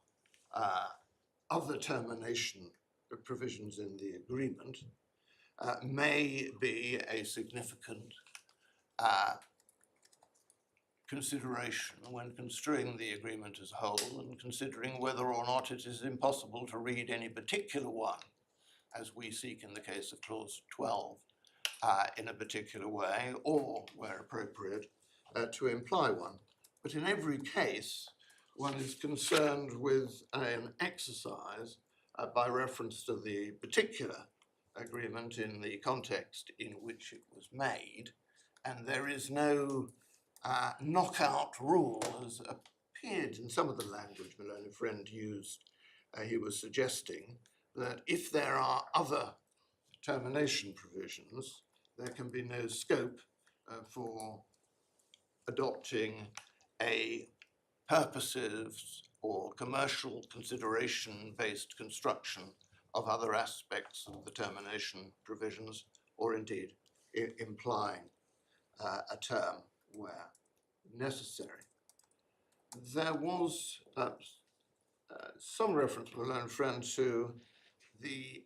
other termination provisions in the agreement may be a significant consideration when construing the agreement as a whole and considering whether or not it is impossible to read any particular one, as we seek in the case of clause 12, in a particular way, or, where appropriate, to imply one. But in every case, one is concerned with an exercise by reference to the particular agreement in the context in which it was made, and there is no knockout rule as appeared in some of the language my learned friend used. He was suggesting that if there are other termination provisions, there can be no scope for adopting a purposive or commercial consideration-based construction of other aspects of the termination provisions, or indeed implying a term where necessary. There was some reference, my learned friend, to the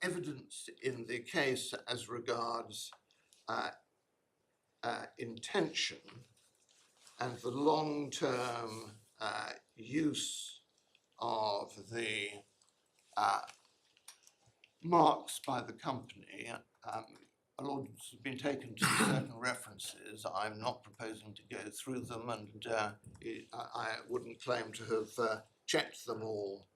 evidence in the case as regards intention and the long-term use of the marks by the company. A lot has been taken to certain references. I'm not proposing to go through them, and I wouldn't claim to have checked them all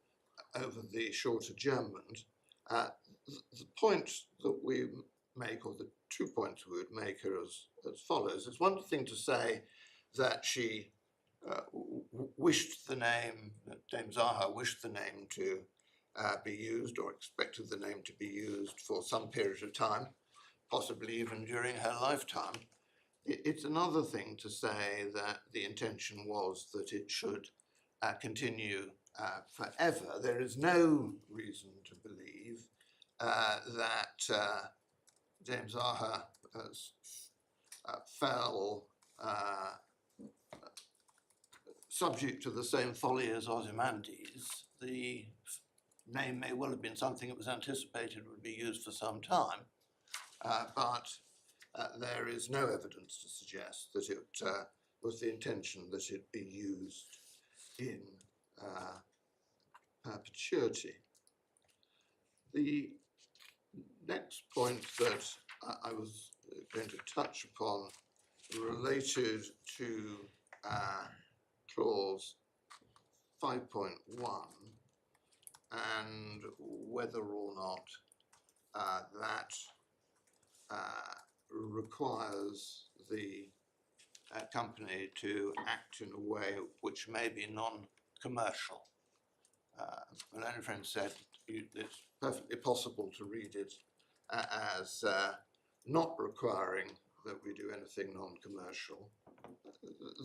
over the short adjournment. The point that we make, or the 2 points we would make, are as follows. It's one thing to say that she wished the name, Dame Zaha wished the name to be used, or expected the name to be used for some period of time, possibly even during her lifetime. It's another thing to say that the intention was that it should continue forever. There is no reason to believe that Dame Zaha fell subject to the same folly as Ozymandias. The name may well have been something that was anticipated would be used for some time, but there is no evidence to suggest that it was the intention that it be used in perpetuity. The next point that I was going to touch upon related to clause 5.1 and whether or not that requires the company to act in a way which may be non-commercial. My learned friend said it's perfectly possible to read it as not requiring that we do anything non-commercial.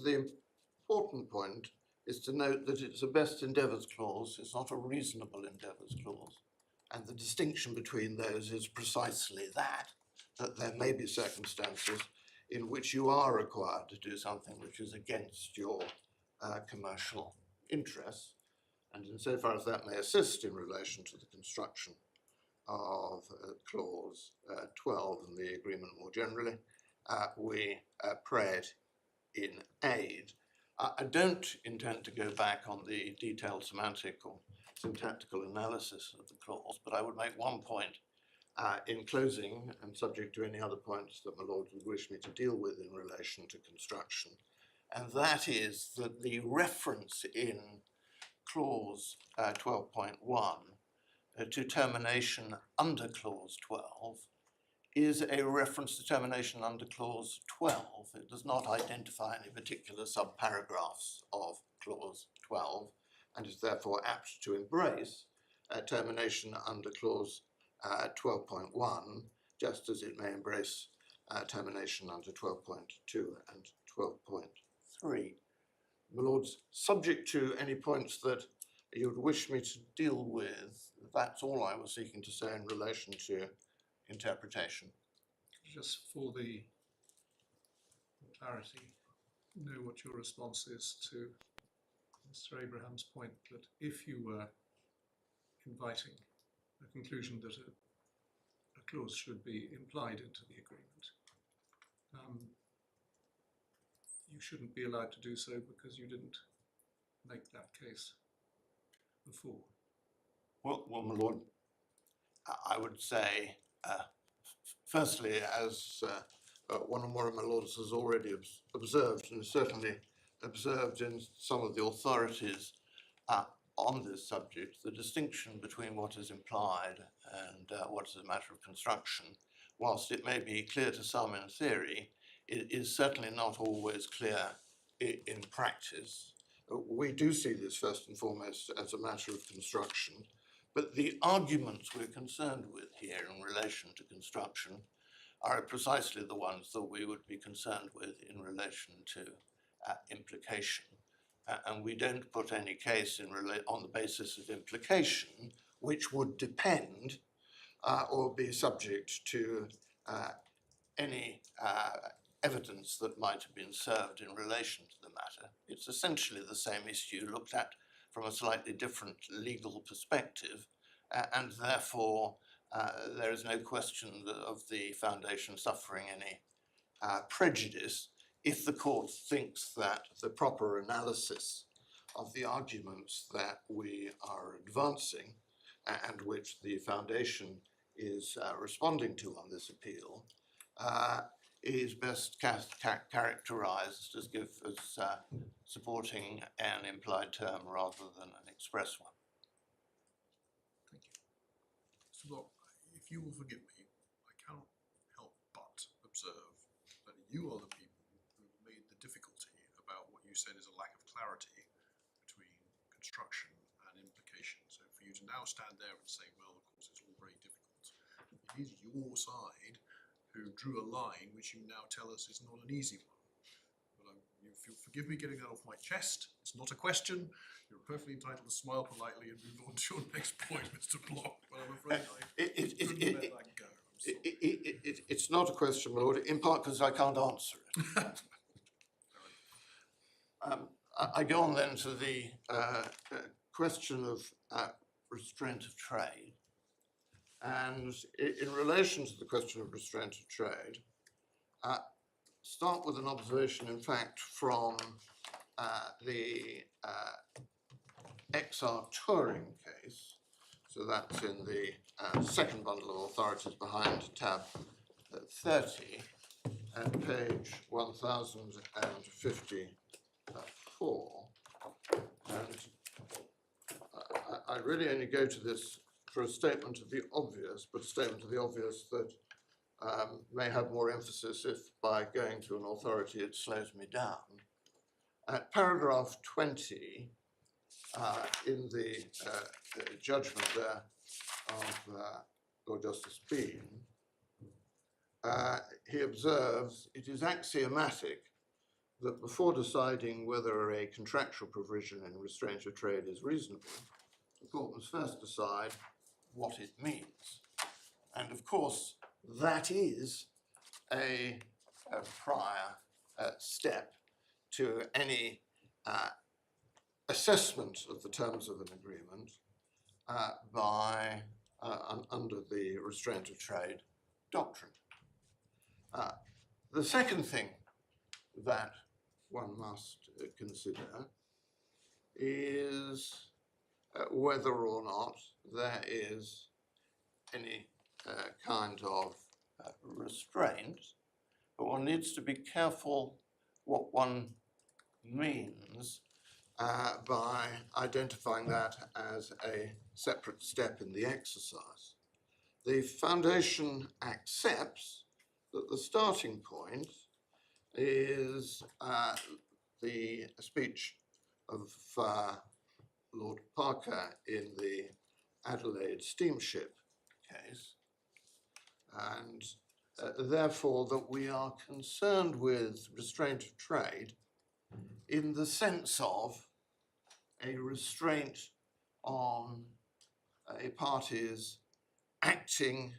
The important point is to note that it's a best endeavours clause, it's not a reasonable endeavours clause. And the distinction between those is precisely that there may be circumstances in which you are required to do something which is against your commercial interests. And insofar as that may assist in relation to the construction of clause 12 and the agreement more generally, we pray it in aid. I don't intend to go back on the detailed semantic or syntactical analysis of the clause, but I would make one point in closing, and subject to any other points that my Lord would wish me to deal with in relation to construction, and that is that the reference in clause 12.1 to termination under clause 12 is a reference to termination under clause 12. It does not identify any particular subparagraphs of clause 12 and is therefore apt to embrace termination under clause 12.1, just as it may embrace termination under 12.2 and 12.3. My Lords, subject to any points that you would wish me to deal with, that's all I was seeking to say in relation to interpretation. Just for the clarity, know what your response is to Mr. Abraham's point that if you were inviting a conclusion that a clause should be implied into the agreement, you shouldn't be allowed to do so because you didn't make that case before. Well, my Lord, I would say, firstly, as one or more of my Lords has already observed, and certainly observed in some of the authorities on this subject, the distinction between what is implied and what is a matter of construction, whilst it may be clear to some in theory, it is certainly not always clear in practice. We do see this first and foremost as a matter of construction, but the arguments we're concerned with here in relation to construction are precisely the ones that we would be concerned with in relation to implication. And we don't put any case on the basis of implication, which would depend or be subject to any evidence that might have been served in relation to the matter. It's essentially the same issue looked at from a slightly different legal perspective, and therefore there is no question of the foundation suffering any prejudice if the court thinks that the proper analysis of the arguments that we are advancing and which the foundation is responding to on this appeal is best characterized as supporting an implied term rather than an express one. Thank you. Mr. Block, if you will forgive me, I cannot help but observe that you are the people who made the difficulty about what you said is a lack of clarity between construction and implication. So for you to now stand there and say, well, of course, it's all very difficult, it is your side who drew a line which you now tell us is not an easy one. But if you'll forgive me getting that off my chest, it's not a question. You're perfectly entitled to smile politely and move on to your next point, Mr. Block, but I'm afraid I couldn't let that go. It's not a question, my lord, in part because I can't answer it. I go on then to the question of restraint of trade. And in relation to the question of restraint of trade, start with an observation, in fact, from the XR Touring case. So that's in the second bundle of authorities behind tab 30 and page 1054. And I really only go to this for a statement of the obvious, but a statement of the obvious that may have more emphasis if by going to an authority it slows me down. At paragraph 20, in the judgment there of Lord Justice Bean, he observes it is axiomatic that before deciding whether a contractual provision in restraint of trade is reasonable, the court must first decide what it means. And of course, that is a prior step to any assessment of the terms of an agreement under the restraint of trade doctrine. The second thing that one must consider is whether or not there is any kind of restraint, but one needs to be careful what one means by identifying that as a separate step in the exercise. The foundation accepts that the starting point is the speech of Lord Parker in the Adelaide steamship case, and therefore that we are concerned with restraint of trade in the sense of a restraint on a party's acting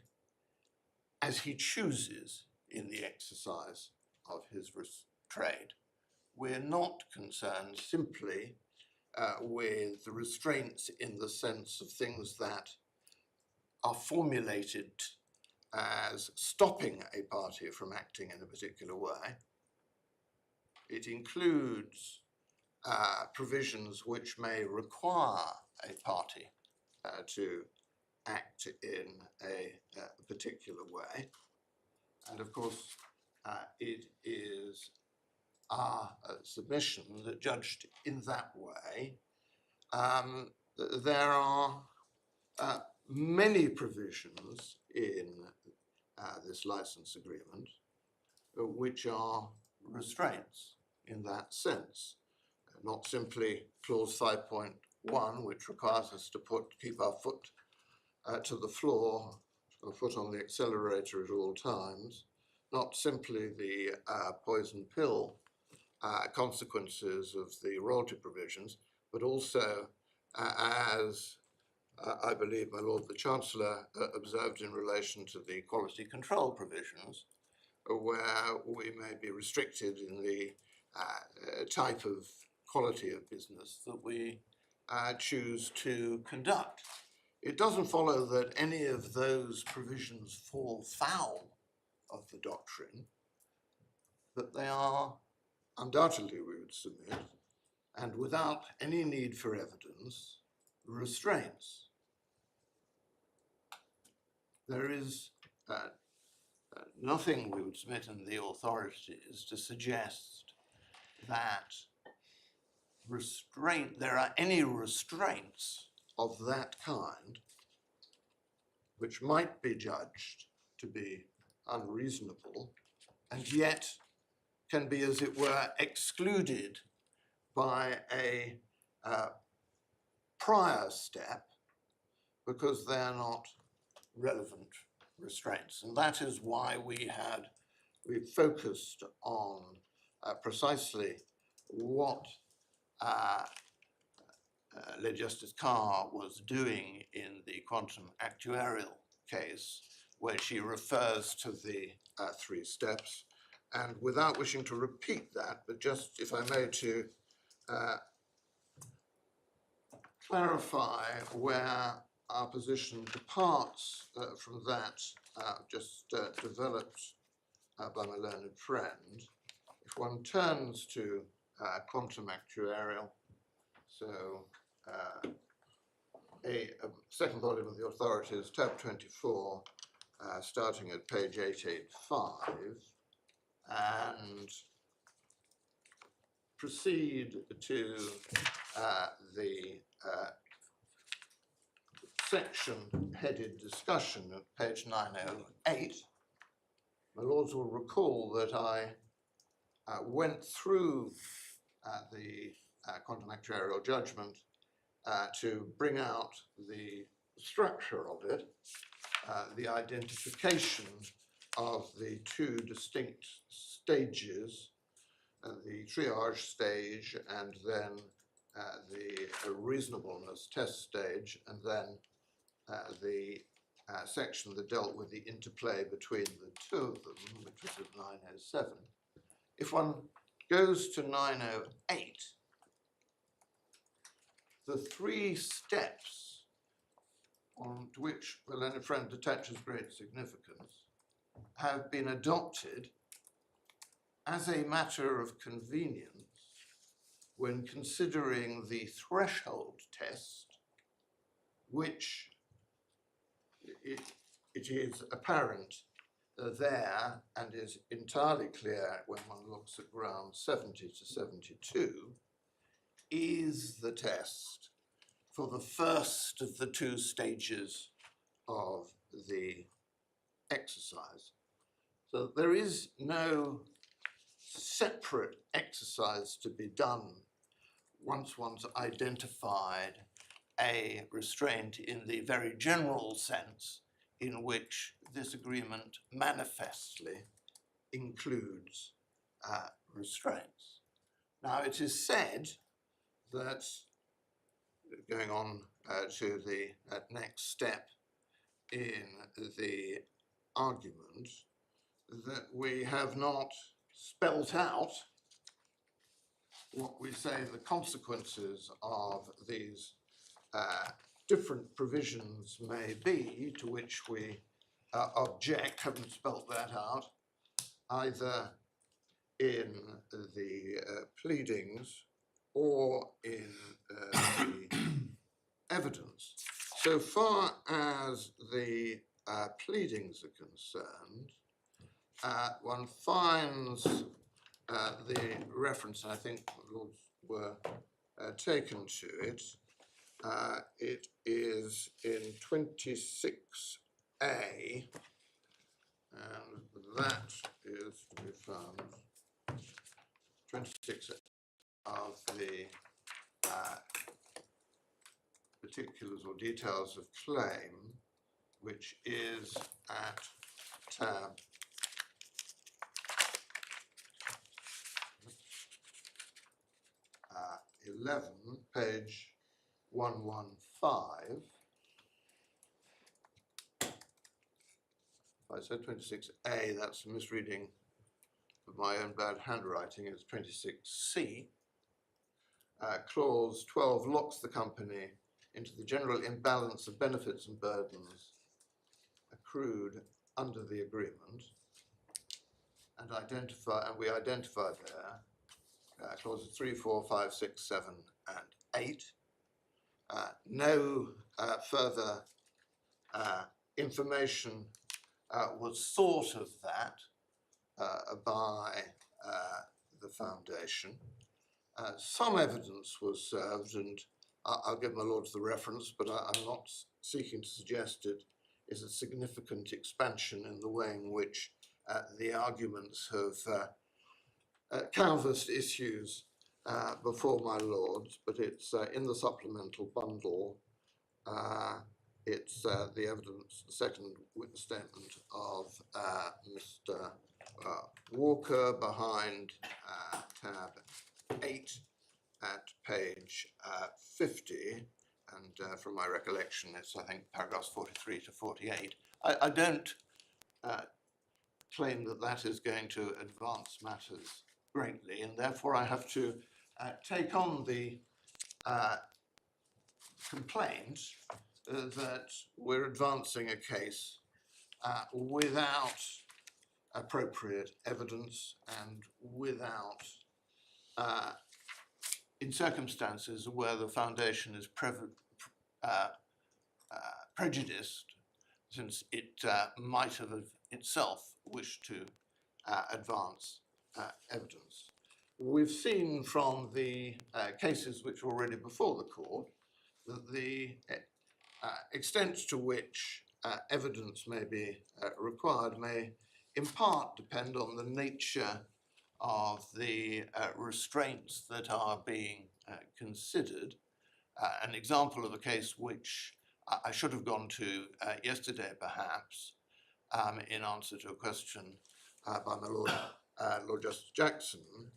as he chooses in the exercise of his trade. We're not concerned simply with the restraints in the sense of things that are formulated as stopping a party from acting in a particular way. It includes provisions which may require a party to act in a particular way. And of course, it is our submission that judged in that way, there are many provisions in this license agreement which are restraints in that sense. Not simply clause 5.1, which requires us to keep our foot to the floor, our foot on the accelerator at all times, not simply the poison pill consequences of the royalty provisions, but also as I believe my Lord the Chancellor observed in relation to the quality control provisions, where we may be restricted in the type of quality of business that we choose to conduct. It doesn't follow that any of those provisions fall foul of the doctrine, but they are undoubtedly, we would submit, and without any need for evidence, restraints. There is nothing, we would submit, in the authorities to suggest that there are any restraints of that kind which might be judged to be unreasonable and yet can be, as it were, excluded by a prior step because they are not relevant restraints. And that is why we focused on precisely what Lady Justice Carr was doing in the quantum actuarial case, where she refers to the 3 steps. And without wishing to repeat that, but just, if I may, to clarify where our position departs from that just developed by my learned friend. If one turns to quantum actuarial, so a second volume of the authorities, tab 24, starting at page 885, and proceed to the section headed discussion at page 908, my lords will recall that I went through the quantum actuarial judgment to bring out the structure of it, the identification of the 2 distinct stages, the triage stage and then the reasonableness test stage, and then the section that dealt with the interplay between the 2 of them, which was at 907. If one goes to 908, the 3 steps on to which the learned friend attaches great significance have been adopted as a matter of convenience when considering the threshold test, which it is apparent there and is entirely clear when one looks at grounds 70 to 72, is the test for the first of the 2 stages of the exercise. So there is no separate exercise to be done once one's identified a restraint in the very general sense in which this agreement manifestly includes restraints. Now, it is said that, going on to the next step in the argument, that we have not spelt out what we say the consequences of these different provisions may be, to which we object, haven't spelt that out, either in the pleadings or in the evidence. So far as the pleadings are concerned, one finds the reference, and I think the Lords were taken to it, It is in 26A, and that is to be found 26 of the particulars or details of claim, which is at tab 11, page 115. If I said 26A, that's a misreading of my own bad handwriting. It's 26C. Clause 12 locks the company into the general imbalance of benefits and burdens accrued under the agreement, and we identify there clauses 3, 4, 5, 6, 7, and 8. No further information was sought of that by the foundation. Some evidence was served, and I'll give my lords the reference, but I'm not seeking to suggest it is a significant expansion in the way in which the arguments have canvassed issues before my lords, but it's in the supplemental bundle. It's the evidence, the second witness statement of Mr. Walker behind tab 8 at page 50, and from my recollection it's, I think, paragraphs 43 to 48. I don't claim that that is going to advance matters greatly, and therefore I have to take on the complaint that we're advancing a case without appropriate evidence and without, in circumstances where the foundation is prejudiced, since it might have itself wished to advance evidence. We've seen from the cases which are already before the court that the extent to which evidence may be required may in part depend on the nature of the restraints that are being considered. An example of a case which I should have gone to yesterday perhaps in answer to a question by my Lord, Lord Justice Jackson,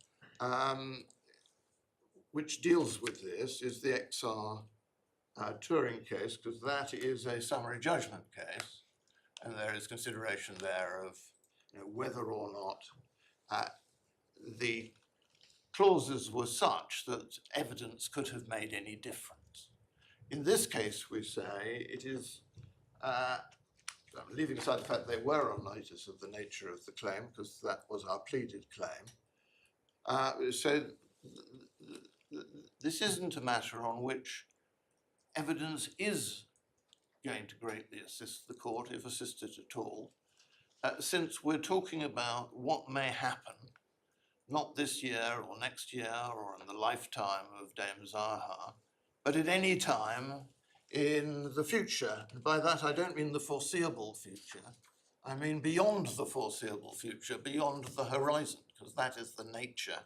which deals with this, is the XR touring case, because that is a summary judgment case, and there is consideration there of whether or not the clauses were such that evidence could have made any difference. In this case, we say it is, leaving aside the fact they were on notice of the nature of the claim, because that was our pleaded claim, so this isn't a matter on which evidence is going to greatly assist the court, if assisted at all, since we're talking about what may happen, not this year or next year or in the lifetime of Dame Zaha, but at any time in the future. And by that I don't mean the foreseeable future, I mean beyond the foreseeable future, beyond the horizon, because that is the nature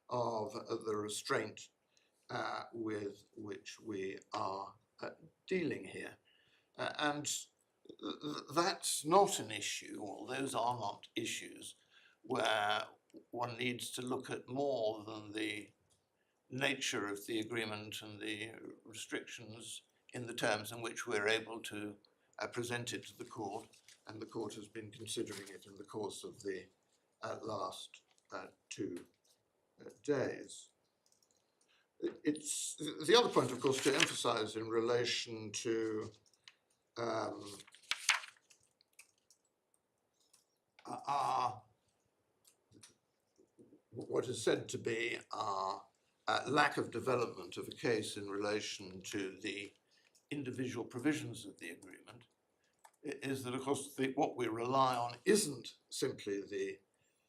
of the restraint with which we are dealing here. And that's not an issue, or those are not issues where one needs to look at more than the nature of the agreement and the restrictions in the terms in which we're able to present it to the court, and the court has been considering it in the course of the last 2 days. It's the other point, of course, to emphasize in relation to what is said to be our lack of development of a case in relation to the individual provisions of the agreement, is that, of course, what we rely on isn't simply the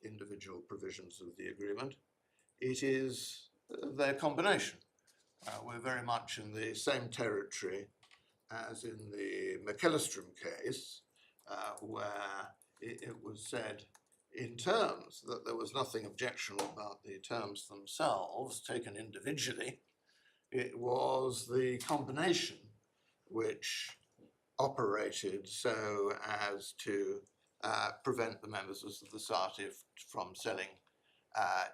individual provisions of the agreement, it is their combination. we're very much in the same territory as in the McEllistrom case, where it was said in terms that there was nothing objectionable about the terms themselves taken individually. It was the combination which operated so as to prevent the members of the society from selling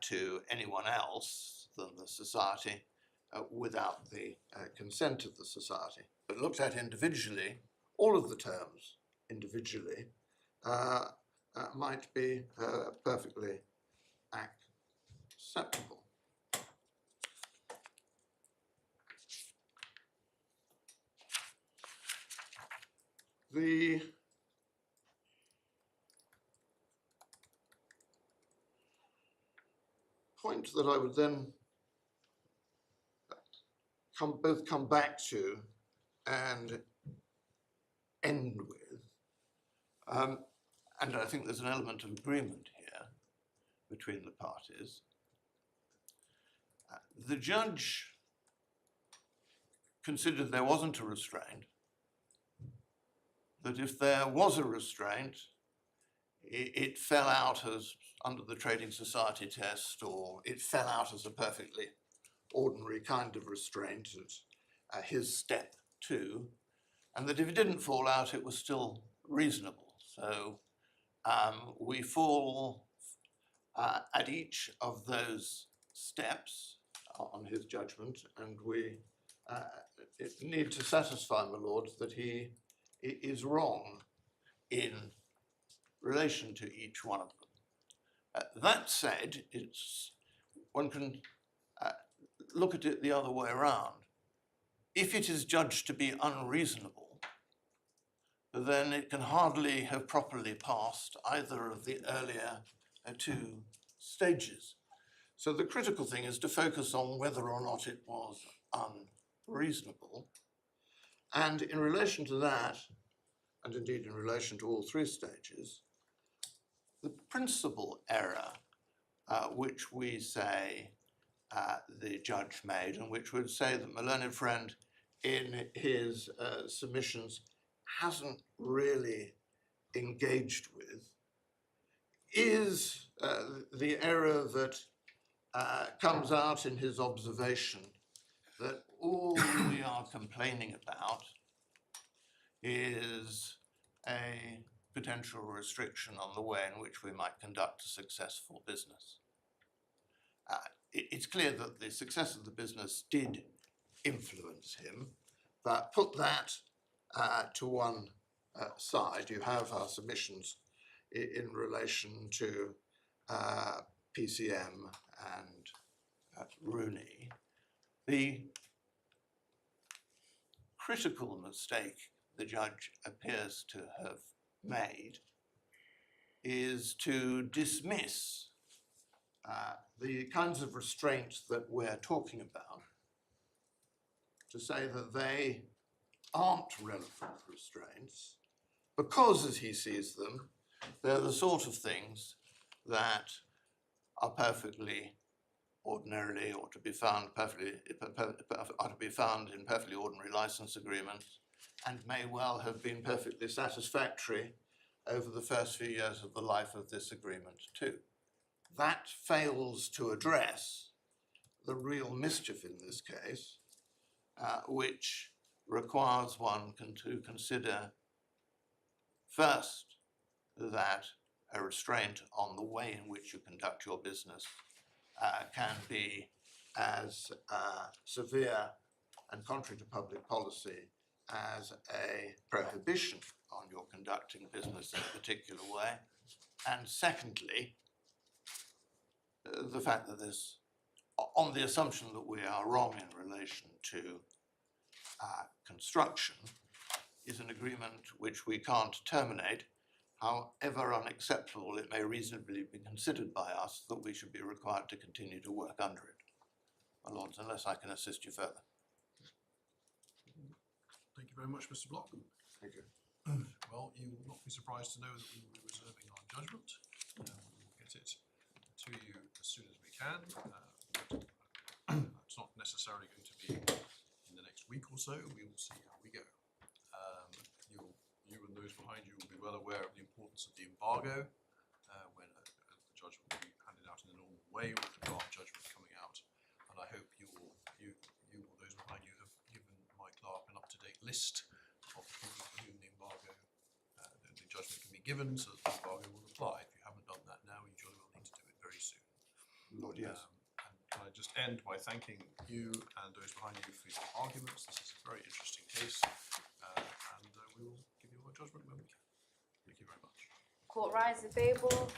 to anyone else than the society without the consent of the society. But looked at individually, all of the terms individually might be perfectly acceptable. The point that I would then come back to and end with, and I think there's an element of agreement here between the parties. The judge considered there wasn't a restraint, that if there was a restraint, it fell out as under the trading society test, or it fell out as a perfectly ordinary kind of restraint at his step 2, and that if it didn't fall out, it was still reasonable. So we fall at each of those steps on his judgment, and we need to satisfy my lord that he is wrong in relation to each one of them. That said, one can look at it the other way around. If it is judged to be unreasonable, then it can hardly have properly passed either of the earlier 2 stages. So the critical thing is to focus on whether or not it was unreasonable. And in relation to that, and indeed in relation to all 3 stages, the principal error which we say the judge made, and which would say that my learned friend in his submissions hasn't really engaged with, is the error that comes out in his observation that all we are complaining about is a potential restriction on the way in which we might conduct a successful business. It's clear that the success of the business did influence him, but put that to one side. You have our submissions in relation to PCM and Rooney. The critical mistake the judge appears to have made is to dismiss the kinds of restraints that we're talking about, to say that they aren't relevant restraints because, as he sees them, they're the sort of things that are perfectly ordinarily, or to be found are to be found in perfectly ordinary license agreements, and may well have been perfectly satisfactory over the first few years of the life of this agreement too. That fails to address the real mischief in this case, which requires one to consider first that a restraint on the way in which you conduct your business can be as severe and contrary to public policy as a prohibition on your conducting business in a particular way. And secondly, the fact that this, on the assumption that we are wrong in relation to construction, is an agreement which we can't terminate, however unacceptable it may reasonably be considered by us that we should be required to continue to work under it. My lords, unless I can assist you further. Thank you very much, Mr. Block. Thank you. Well, you will not be surprised to know that we will be reserving our judgment. We will get it to you as soon as we can. it's not necessarily going to be in the next week or so. We will see how we go. You and those behind you will be well aware of the importance of the embargo when the judgment will be handed out in the normal way with the draft judgment coming out. And I hope you or those behind you have given my clerk an up-to-date list of the people for whom the embargo, the judgment can be given, so that the embargo will apply. If you haven't done that now, you jolly well need to do it very soon. Lord, yes. And can I just end by thanking you and those behind you for your arguments. This is a very interesting case, and we will give you our judgment when we can. Thank you very much. Court rise if able.